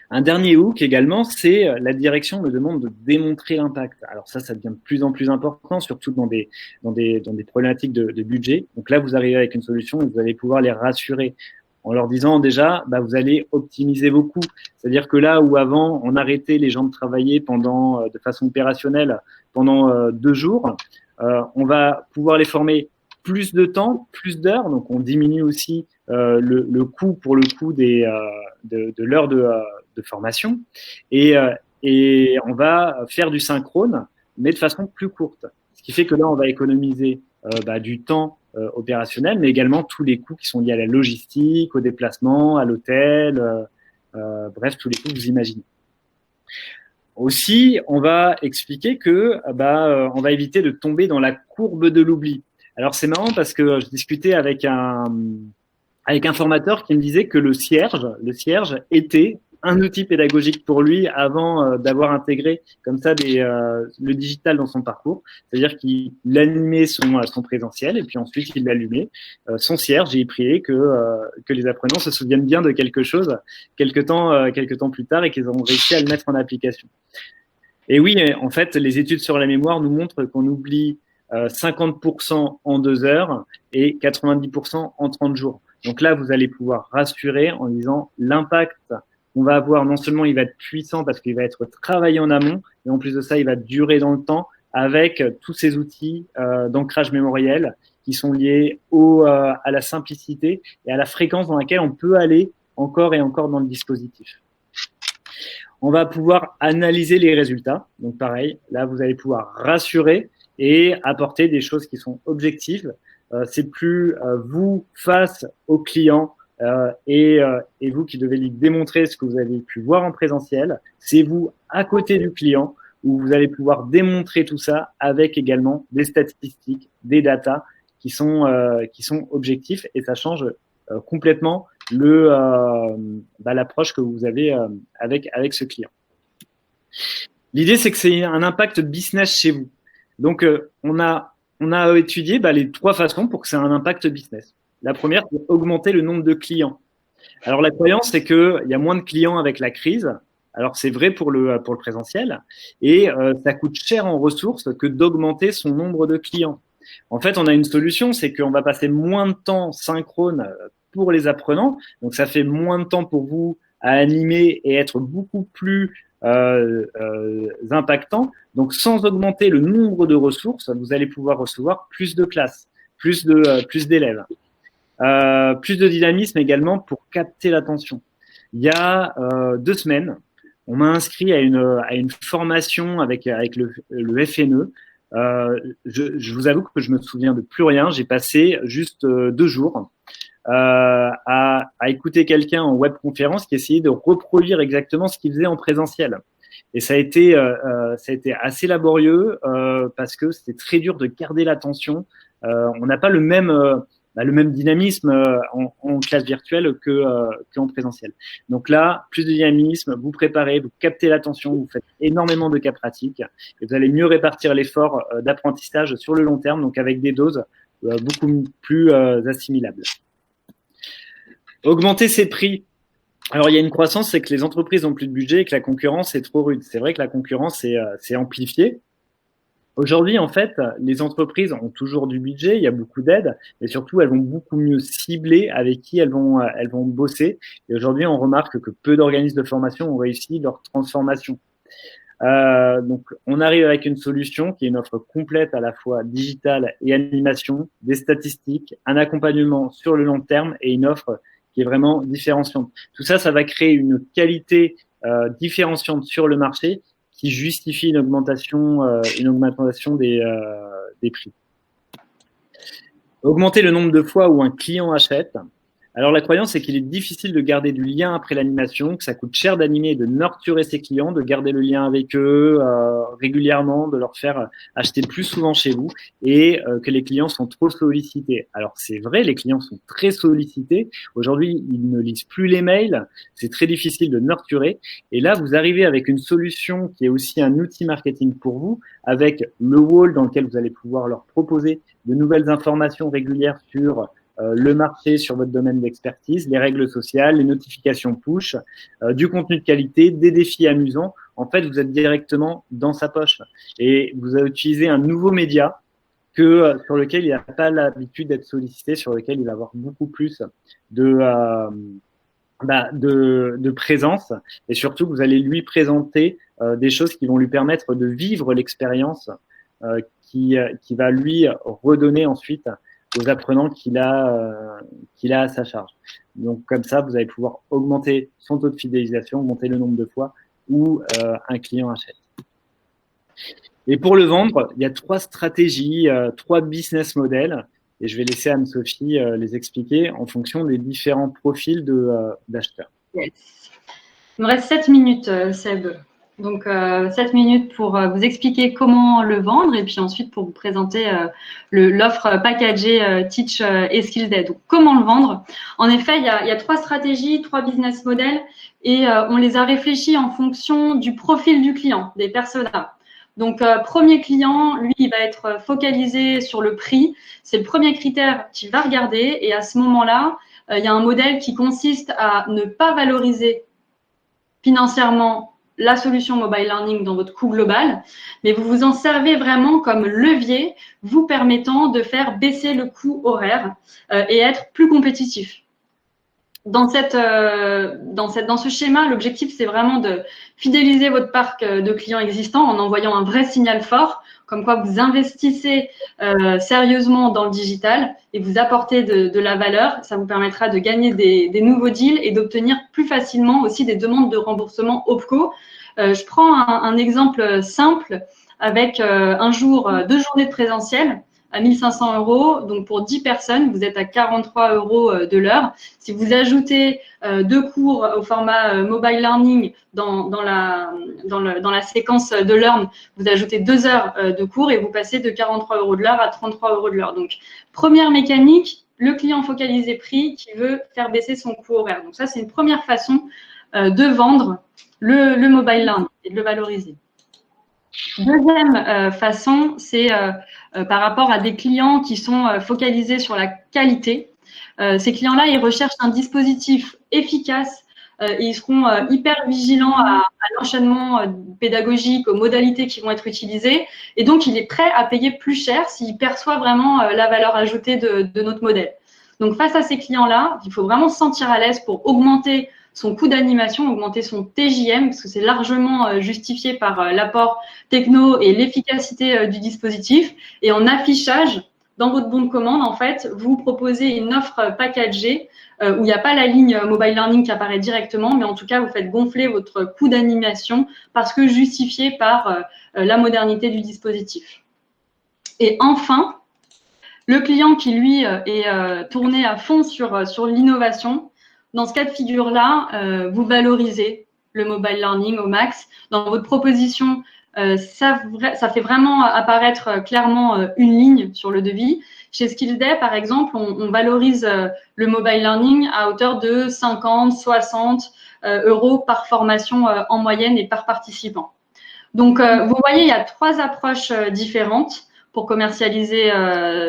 Un dernier hook également, c'est la direction me demande de démontrer l'impact. Alors ça devient de plus en plus important, surtout dans des problématiques de budget. Donc là, vous arrivez avec une solution et vous allez pouvoir les rassurer en leur disant déjà, vous allez optimiser vos coûts. C'est-à-dire que là où avant, on arrêtait les gens de travailler de façon opérationnelle pendant 2 jours, on va pouvoir les former plus de temps, plus d'heures. Donc on diminue aussi le coût pour le coût de l'heure de formation et on va faire du synchrone mais de façon plus courte, ce qui fait que là on va économiser du temps opérationnel mais également tous les coûts qui sont liés à la logistique, au déplacement, à l'hôtel, bref tous les coûts que vous imaginez. Aussi on va expliquer que on va éviter de tomber dans la courbe de l'oubli. Alors c'est marrant parce que je discutais avec un formateur qui me disait que le cierge était un outil pédagogique pour lui avant d'avoir intégré comme ça le digital dans son parcours. C'est-à-dire qu'il animait son présentiel et puis ensuite il l'allumait. Son cierge, j'ai prié que les apprenants se souviennent bien de quelque chose quelque temps plus tard et qu'ils auront réussi à le mettre en application. Et oui, en fait, les études sur la mémoire nous montrent qu'on oublie 50% en 2 heures et 90% en 30 jours. Donc là, vous allez pouvoir rassurer en disant l'impact qu'on va avoir, non seulement il va être puissant parce qu'il va être travaillé en amont, et en plus de ça, il va durer dans le temps avec tous ces outils d'ancrage mémoriel qui sont liés à la simplicité et à la fréquence dans laquelle on peut aller encore et encore dans le dispositif. On va pouvoir analyser les résultats. Donc pareil, là, vous allez pouvoir rassurer et apporter des choses qui sont objectives. C'est plus vous face au client et vous qui devez lui démontrer ce que vous avez pu voir en présentiel. C'est vous à côté du client où vous allez pouvoir démontrer tout ça avec également des statistiques, des datas qui sont objectifs et ça change complètement l'approche que vous avez avec ce client. L'idée, c'est que c'est un impact business chez vous. Donc, on a étudié les 3 façons pour que c'est un impact business. La première, c'est augmenter le nombre de clients. Alors, la croyance, c'est qu'il y a moins de clients avec la crise. Alors, c'est vrai pour le présentiel. Et ça coûte cher en ressources que d'augmenter son nombre de clients. En fait, on a une solution, c'est qu'on va passer moins de temps synchrone pour les apprenants. Donc, ça fait moins de temps pour vous à animer et être beaucoup plus impactant. Donc, sans augmenter le nombre de ressources, vous allez pouvoir recevoir plus de classes, plus d'élèves, plus de dynamisme également pour capter l'attention. Il y a 2 semaines, on m'a inscrit à une formation avec le FNE. Je vous avoue que je me souviens de plus rien. J'ai passé juste 2 jours à écouter quelqu'un en webconférence qui essayait de reproduire exactement ce qu'il faisait en présentiel. Et ça a été assez laborieux parce que c'était très dur de garder l'attention. On n'a pas le même dynamisme en classe virtuelle qu'en présentiel. Donc là, plus de dynamisme, vous préparez, vous captez l'attention, vous faites énormément de cas pratiques et vous allez mieux répartir l'effort d'apprentissage sur le long terme, donc avec des doses beaucoup plus assimilables. Augmenter ses prix. Alors, il y a une croissance, c'est que les entreprises n'ont plus de budget et que la concurrence est trop rude. C'est vrai que la concurrence s'est amplifiée. Aujourd'hui, en fait, les entreprises ont toujours du budget, il y a beaucoup d'aides, mais surtout, elles vont beaucoup mieux cibler avec qui elles vont bosser. Et aujourd'hui, on remarque que peu d'organismes de formation ont réussi leur transformation. Donc, on arrive avec une solution qui est une offre complète à la fois digitale et animation, des statistiques, un accompagnement sur le long terme et une offre qui est vraiment différenciante. Tout ça, ça va créer une qualité différenciante sur le marché qui justifie une augmentation des prix. Augmenter le nombre de fois où un client achète. Alors, la croyance, c'est qu'il est difficile de garder du lien après l'animation, que ça coûte cher d'animer et de nurturer ses clients, de garder le lien avec eux régulièrement, de leur faire acheter plus souvent chez vous et que les clients sont trop sollicités. Alors, c'est vrai, les clients sont très sollicités. Aujourd'hui, ils ne lisent plus les mails. C'est très difficile de nurturer. Et là, vous arrivez avec une solution qui est aussi un outil marketing pour vous, avec le wall dans lequel vous allez pouvoir leur proposer de nouvelles informations régulières sur le marché, sur votre domaine d'expertise, les règles sociales, les notifications push, du contenu de qualité, des défis amusants. En fait, vous êtes directement dans sa poche et vous avez utilisé un nouveau média sur lequel il n'a pas l'habitude d'être sollicité, sur lequel il va avoir beaucoup plus de présence et surtout vous allez lui présenter des choses qui vont lui permettre de vivre l'expérience qui va lui redonner ensuite aux apprenants qu'il a à sa charge. Donc comme ça, vous allez pouvoir augmenter son taux de fidélisation, augmenter le nombre de fois où un client achète. Et pour le vendre, il y a 3 stratégies, 3 business models, et je vais laisser Anne-Sophie les expliquer en fonction des différents profils d'acheteurs. Yes. Il me reste 7 minutes, Seb. Donc, 7 minutes pour vous expliquer comment le vendre et puis ensuite pour vous présenter l'offre packagée Teach et SkillsD. Donc, comment le vendre? En effet, il y a 3 stratégies, 3 business models et on les a réfléchis en fonction du profil du client, des personas. Donc, premier client, lui, il va être focalisé sur le prix. C'est le premier critère qu'il va regarder et à ce moment-là, il y a un modèle qui consiste à ne pas valoriser financièrement la solution mobile learning dans votre coût global, mais vous vous en servez vraiment comme levier vous permettant de faire baisser le coût horaire et être plus compétitif. Dans ce schéma, l'objectif, c'est vraiment de fidéliser votre parc de clients existants en envoyant un vrai signal fort, comme quoi vous investissez sérieusement dans le digital et vous apportez de la valeur. Ça vous permettra de gagner des nouveaux deals et d'obtenir plus facilement aussi des demandes de remboursement OPCO. Je prends un exemple simple avec 2 journées de présentiel à 1 500 €. Donc, pour 10 personnes, vous êtes à 43 € de l'heure. Si vous ajoutez 2 cours au format mobile learning dans la séquence de Learn, vous ajoutez 2 heures de cours et vous passez de 43 € de l'heure à 33 € de l'heure. Donc, première mécanique, le client focalisé prix qui veut faire baisser son coût horaire. Donc, ça, c'est une première façon de vendre le mobile learning et de le valoriser. Deuxième façon, c'est par rapport à des clients qui sont focalisés sur la qualité. Ces clients-là, ils recherchent un dispositif efficace et ils seront hyper vigilants à l'enchaînement pédagogique, aux modalités qui vont être utilisées. Et donc, il est prêt à payer plus cher s'il perçoit vraiment la valeur ajoutée de notre modèle. Donc, face à ces clients-là, il faut vraiment se sentir à l'aise pour augmenter son coût d'animation, augmenter son TJM, parce que c'est largement justifié par l'apport techno et l'efficacité du dispositif. Et en affichage, dans votre bon de commande, en fait, vous proposez une offre packagée où il n'y a pas la ligne mobile learning qui apparaît directement, mais en tout cas, vous faites gonfler votre coût d'animation parce que justifié par la modernité du dispositif. Et enfin, le client qui, lui, est tourné à fond sur l'innovation, dans ce cas de figure-là, vous valorisez le mobile learning au max. Dans votre proposition, ça fait vraiment apparaître clairement une ligne sur le devis. Chez SkillsD, par exemple, on valorise le mobile learning à hauteur de 50, 60 € par formation en moyenne et par participant. Donc, vous voyez, il y a 3 approches différentes pour commercialiser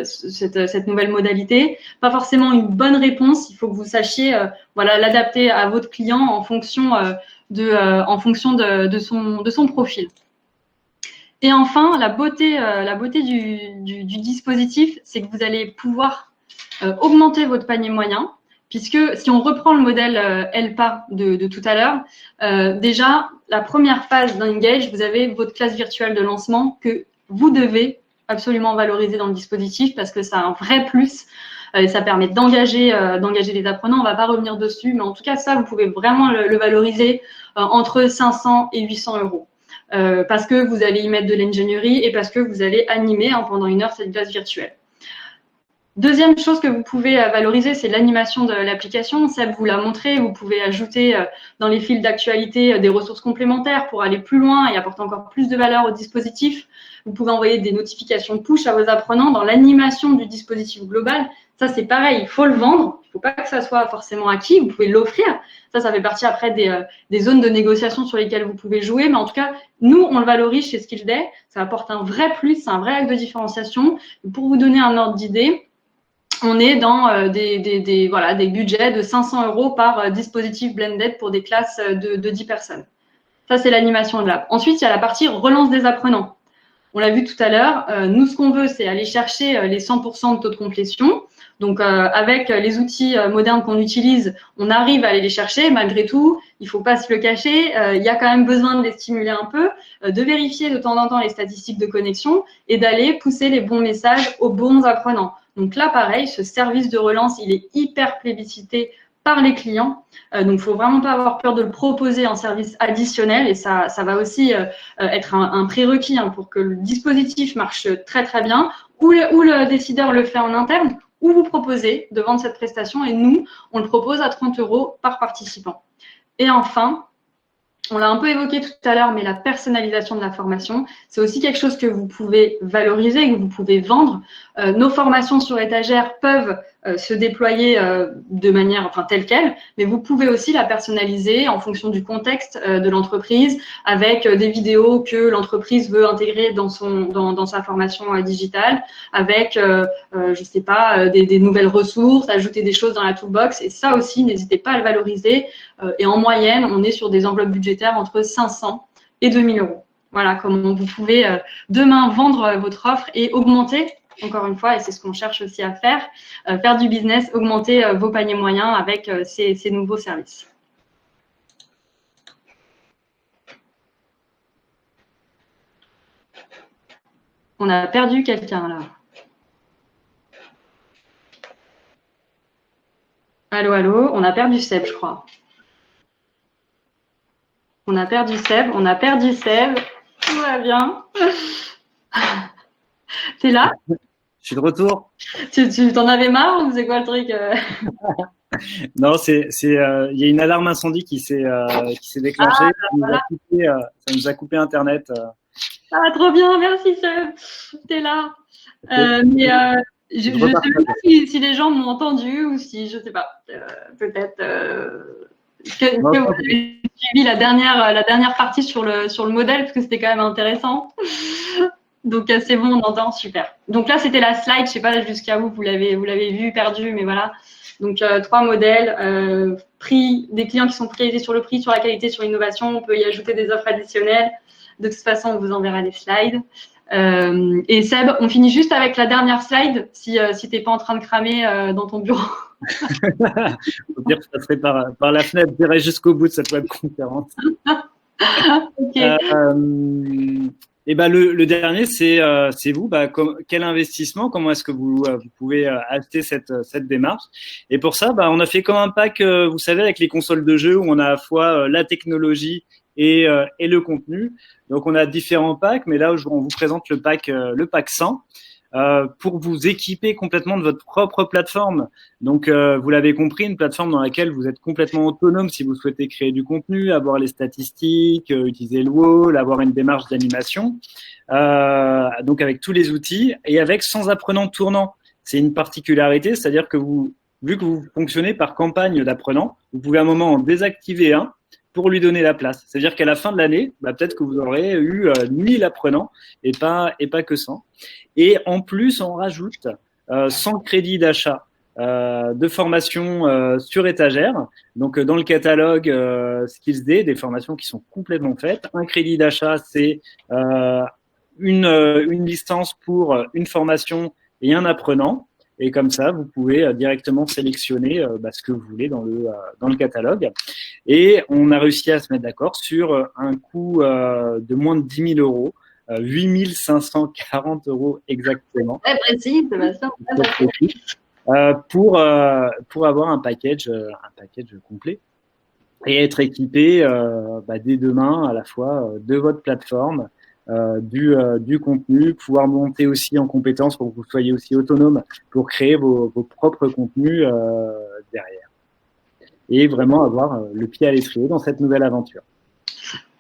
cette nouvelle modalité. Pas forcément une bonne réponse. Il faut que vous sachiez l'adapter à votre client en fonction de son profil. Et enfin, la beauté du dispositif, c'est que vous allez pouvoir augmenter votre panier moyen, puisque si on reprend le modèle ELPA de tout à l'heure, déjà, la première phase d'Engage, vous avez votre classe virtuelle de lancement que vous devez absolument valoriser dans le dispositif parce que ça a un vrai plus et ça permet d'engager les apprenants. On ne va pas revenir dessus, mais en tout cas, ça, vous pouvez vraiment le valoriser entre 500 et 800 € parce que vous allez y mettre de l'ingénierie et parce que vous allez animer pendant 1 heure cette classe virtuelle. Deuxième chose que vous pouvez valoriser, c'est l'animation de l'application. Seb vous l'a montré, vous pouvez ajouter dans les fils d'actualité des ressources complémentaires pour aller plus loin et apporter encore plus de valeur au dispositif. Vous pouvez envoyer des notifications push à vos apprenants dans l'animation du dispositif global. Ça, c'est pareil, il faut le vendre. Il ne faut pas que ça soit forcément acquis. Vous pouvez l'offrir. Ça fait partie après des zones de négociation sur lesquelles vous pouvez jouer. Mais en tout cas, nous, on le valorise chez Skillsday. Ça apporte un vrai plus, c'est un vrai acte de différenciation. Pour vous donner un ordre d'idée, on est dans des budgets de 500 € par dispositif blended pour des classes de 10 personnes. Ça, c'est l'animation de l'app. Ensuite, il y a la partie relance des apprenants. On l'a vu tout à l'heure. Nous, ce qu'on veut, c'est aller chercher les 100% de taux de complétion. Donc, avec les outils modernes qu'on utilise, on arrive à aller les chercher. Malgré tout, il faut pas se le cacher. Il y a quand même besoin de les stimuler un peu, de vérifier de temps en temps les statistiques de connexion et d'aller pousser les bons messages aux bons apprenants. Donc là, pareil, ce service de relance, il est hyper plébiscité par les clients. Donc, il ne faut vraiment pas avoir peur de le proposer en service additionnel. Et ça va aussi être un prérequis pour que le dispositif marche très, très bien. Ou le décideur le fait en interne, ou vous proposez de vendre cette prestation. Et nous, on le propose à 30 € par participant. Et enfin, on l'a un peu évoqué tout à l'heure, mais la personnalisation de la formation, c'est aussi quelque chose que vous pouvez valoriser, que vous pouvez vendre. Nos formations sur étagère peuvent se déployer de manière telle quelle, mais vous pouvez aussi la personnaliser en fonction du contexte de l'entreprise, avec des vidéos que l'entreprise veut intégrer dans sa formation digitale, avec je sais pas, des nouvelles ressources, ajouter des choses dans la toolbox. Et ça aussi, n'hésitez pas à le valoriser. Et en moyenne, on est sur des enveloppes budgétaires entre 500 et 2000 €. Voilà comment vous pouvez demain vendre votre offre et augmenter, encore une fois, et c'est ce qu'on cherche aussi à faire du business, augmenter vos paniers moyens avec ces nouveaux services. On a perdu quelqu'un là. Allô, allô, on a perdu Seb, je crois. On a perdu Seb. Tout va bien. T'es là? Je suis de retour. Tu t'en avais marre ou c'est quoi le truc? Non, il y a une alarme incendie qui s'est déclenchée. Voilà. Ça nous a coupé Internet. Ah, trop bien, merci Seb. T'es là. Mais je ne sais même pas si les gens m'ont entendu ou si, je sais pas, peut-être que vous avez suivi la dernière partie sur le modèle, parce que c'était quand même intéressant. Donc, c'est bon, on entend, super. Donc là, c'était la slide, je sais pas jusqu'à où vous l'avez vu, perdu, mais voilà. Donc, 3 modèles, prix, des clients qui sont focalisés sur le prix, sur la qualité, sur l'innovation. On peut y ajouter des offres additionnelles. De toute façon, on vous enverra les slides. Et Seb, on finit juste avec la dernière slide, si t'es pas en train de cramer dans ton bureau. Faut dire que ça serait par la fenêtre, je dirais jusqu'au bout de cette webconférence. Okay. Et le dernier, c'est vous. Quel investissement? Comment est-ce que vous pouvez acheter cette démarche? Et pour ça, on a fait comme un pack, vous savez, avec les consoles de jeux où on a à la fois la technologie et le contenu. Donc on a différents packs, mais là on vous présente le pack 100 pour vous équiper complètement de votre propre plateforme. Donc vous l'avez compris, une plateforme dans laquelle vous êtes complètement autonome si vous souhaitez créer du contenu, avoir les statistiques, utiliser le wall, avoir une démarche d'animation. Donc avec tous les outils et avec sans apprenant tournant. C'est une particularité, c'est-à-dire que vu que vous fonctionnez par campagne d'apprenants, vous pouvez à un moment en désactiver un pour lui donner la place. C'est-à-dire qu'à la fin de l'année, peut-être que vous aurez eu 1000 apprenants et pas que 100. Et en plus, on rajoute 100 crédits d'achat de formation sur étagère. Donc, dans le catalogue Skillsday, des formations qui sont complètement faites. Un crédit d'achat, c'est une licence pour une formation et un apprenant. Et comme ça, vous pouvez directement sélectionner ce que vous voulez dans le catalogue. Et on a réussi à se mettre d'accord sur un coût de moins de 10 000 €, 8 540 € exactement. Très précis, Sébastien. Pour avoir un package complet et être équipé dès demain à la fois de votre plateforme, du contenu, pouvoir monter aussi en compétences pour que vous soyez aussi autonome pour créer vos propres contenus derrière. Et vraiment avoir le pied à l'étrier dans cette nouvelle aventure.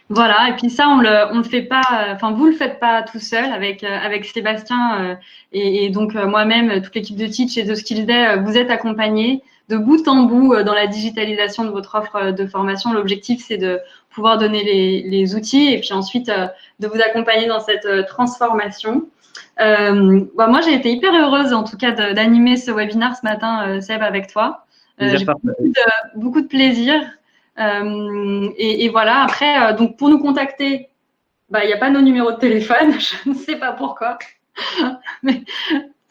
Voilà, et puis ça, on le fait pas, enfin, vous le faites pas tout seul avec Sébastien et donc moi-même, toute l'équipe de Teach et de Skills Day, vous êtes accompagnés de bout en bout dans la digitalisation de votre offre de formation. L'objectif, c'est de pouvoir donner les outils et puis ensuite de vous accompagner dans cette transformation. Moi, j'ai été hyper heureuse, en tout cas, d'animer ce webinaire ce matin, Seb, avec toi. J'ai beaucoup de plaisir. Et voilà, après, donc pour nous contacter, il n'y a pas nos numéros de téléphone, je ne sais pas pourquoi. Mais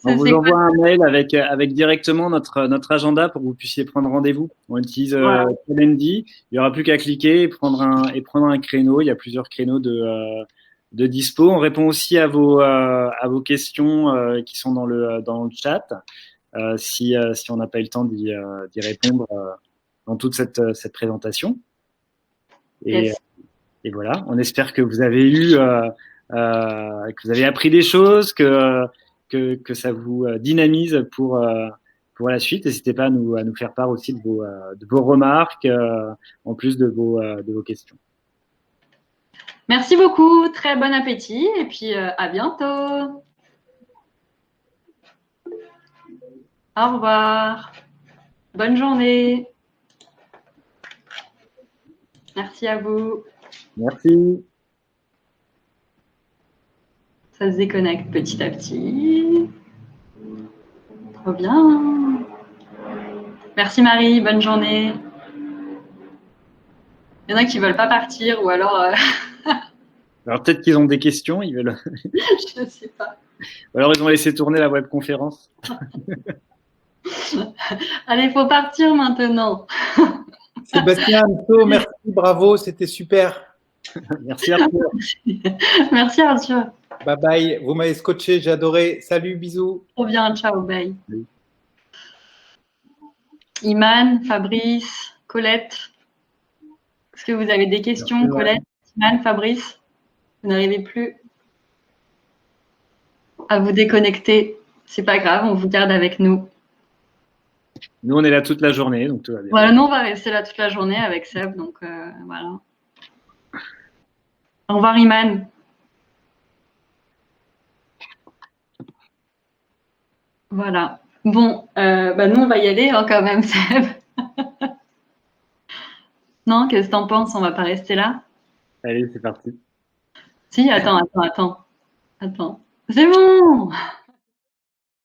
on vous envoie un mail avec directement notre agenda pour que vous puissiez prendre rendez-vous. On utilise Calendly. Il n'y aura plus qu'à cliquer et prendre un créneau. Il y a plusieurs créneaux de dispo. On répond aussi à vos questions qui sont dans le chat. Si on n'a pas eu le temps d'y répondre dans toute cette présentation. Et voilà, on espère que vous avez que vous avez appris des choses, que ça vous dynamise pour la suite. N'hésitez pas à nous faire part aussi de vos remarques, en plus de vos questions. Merci beaucoup, très bon appétit et puis à bientôt. Au revoir. Bonne journée. Merci à vous. Merci. Ça se déconnecte petit à petit. Trop bien. Merci Marie, bonne journée. Il y en a qui ne veulent pas partir ou alors... Alors peut-être qu'ils ont des questions, ils veulent... Je ne sais pas. Ou alors ils ont laissé tourner la webconférence. Allez, il faut partir maintenant. Sébastien, merci, bravo, c'était super. Merci Arthur. Merci Arthur. Bye bye, vous m'avez scotché, j'ai adoré. Salut, bisous. Trop bien, ciao, bye. Oui. Iman, Fabrice, Colette. Est-ce que vous avez des questions, Colette, Iman, Fabrice? Vous n'arrivez plus à vous déconnecter. C'est pas grave, on vous garde avec nous. Nous, on est là toute la journée, donc tout va bien. Voilà, nous, on va rester là toute la journée avec Seb, donc voilà. Au revoir, Iman. Voilà. Bon, nous, on va y aller quand même, Seb. Non, qu'est-ce que t'en penses? On va pas rester là? Allez, c'est parti. Si, attends. C'est bon!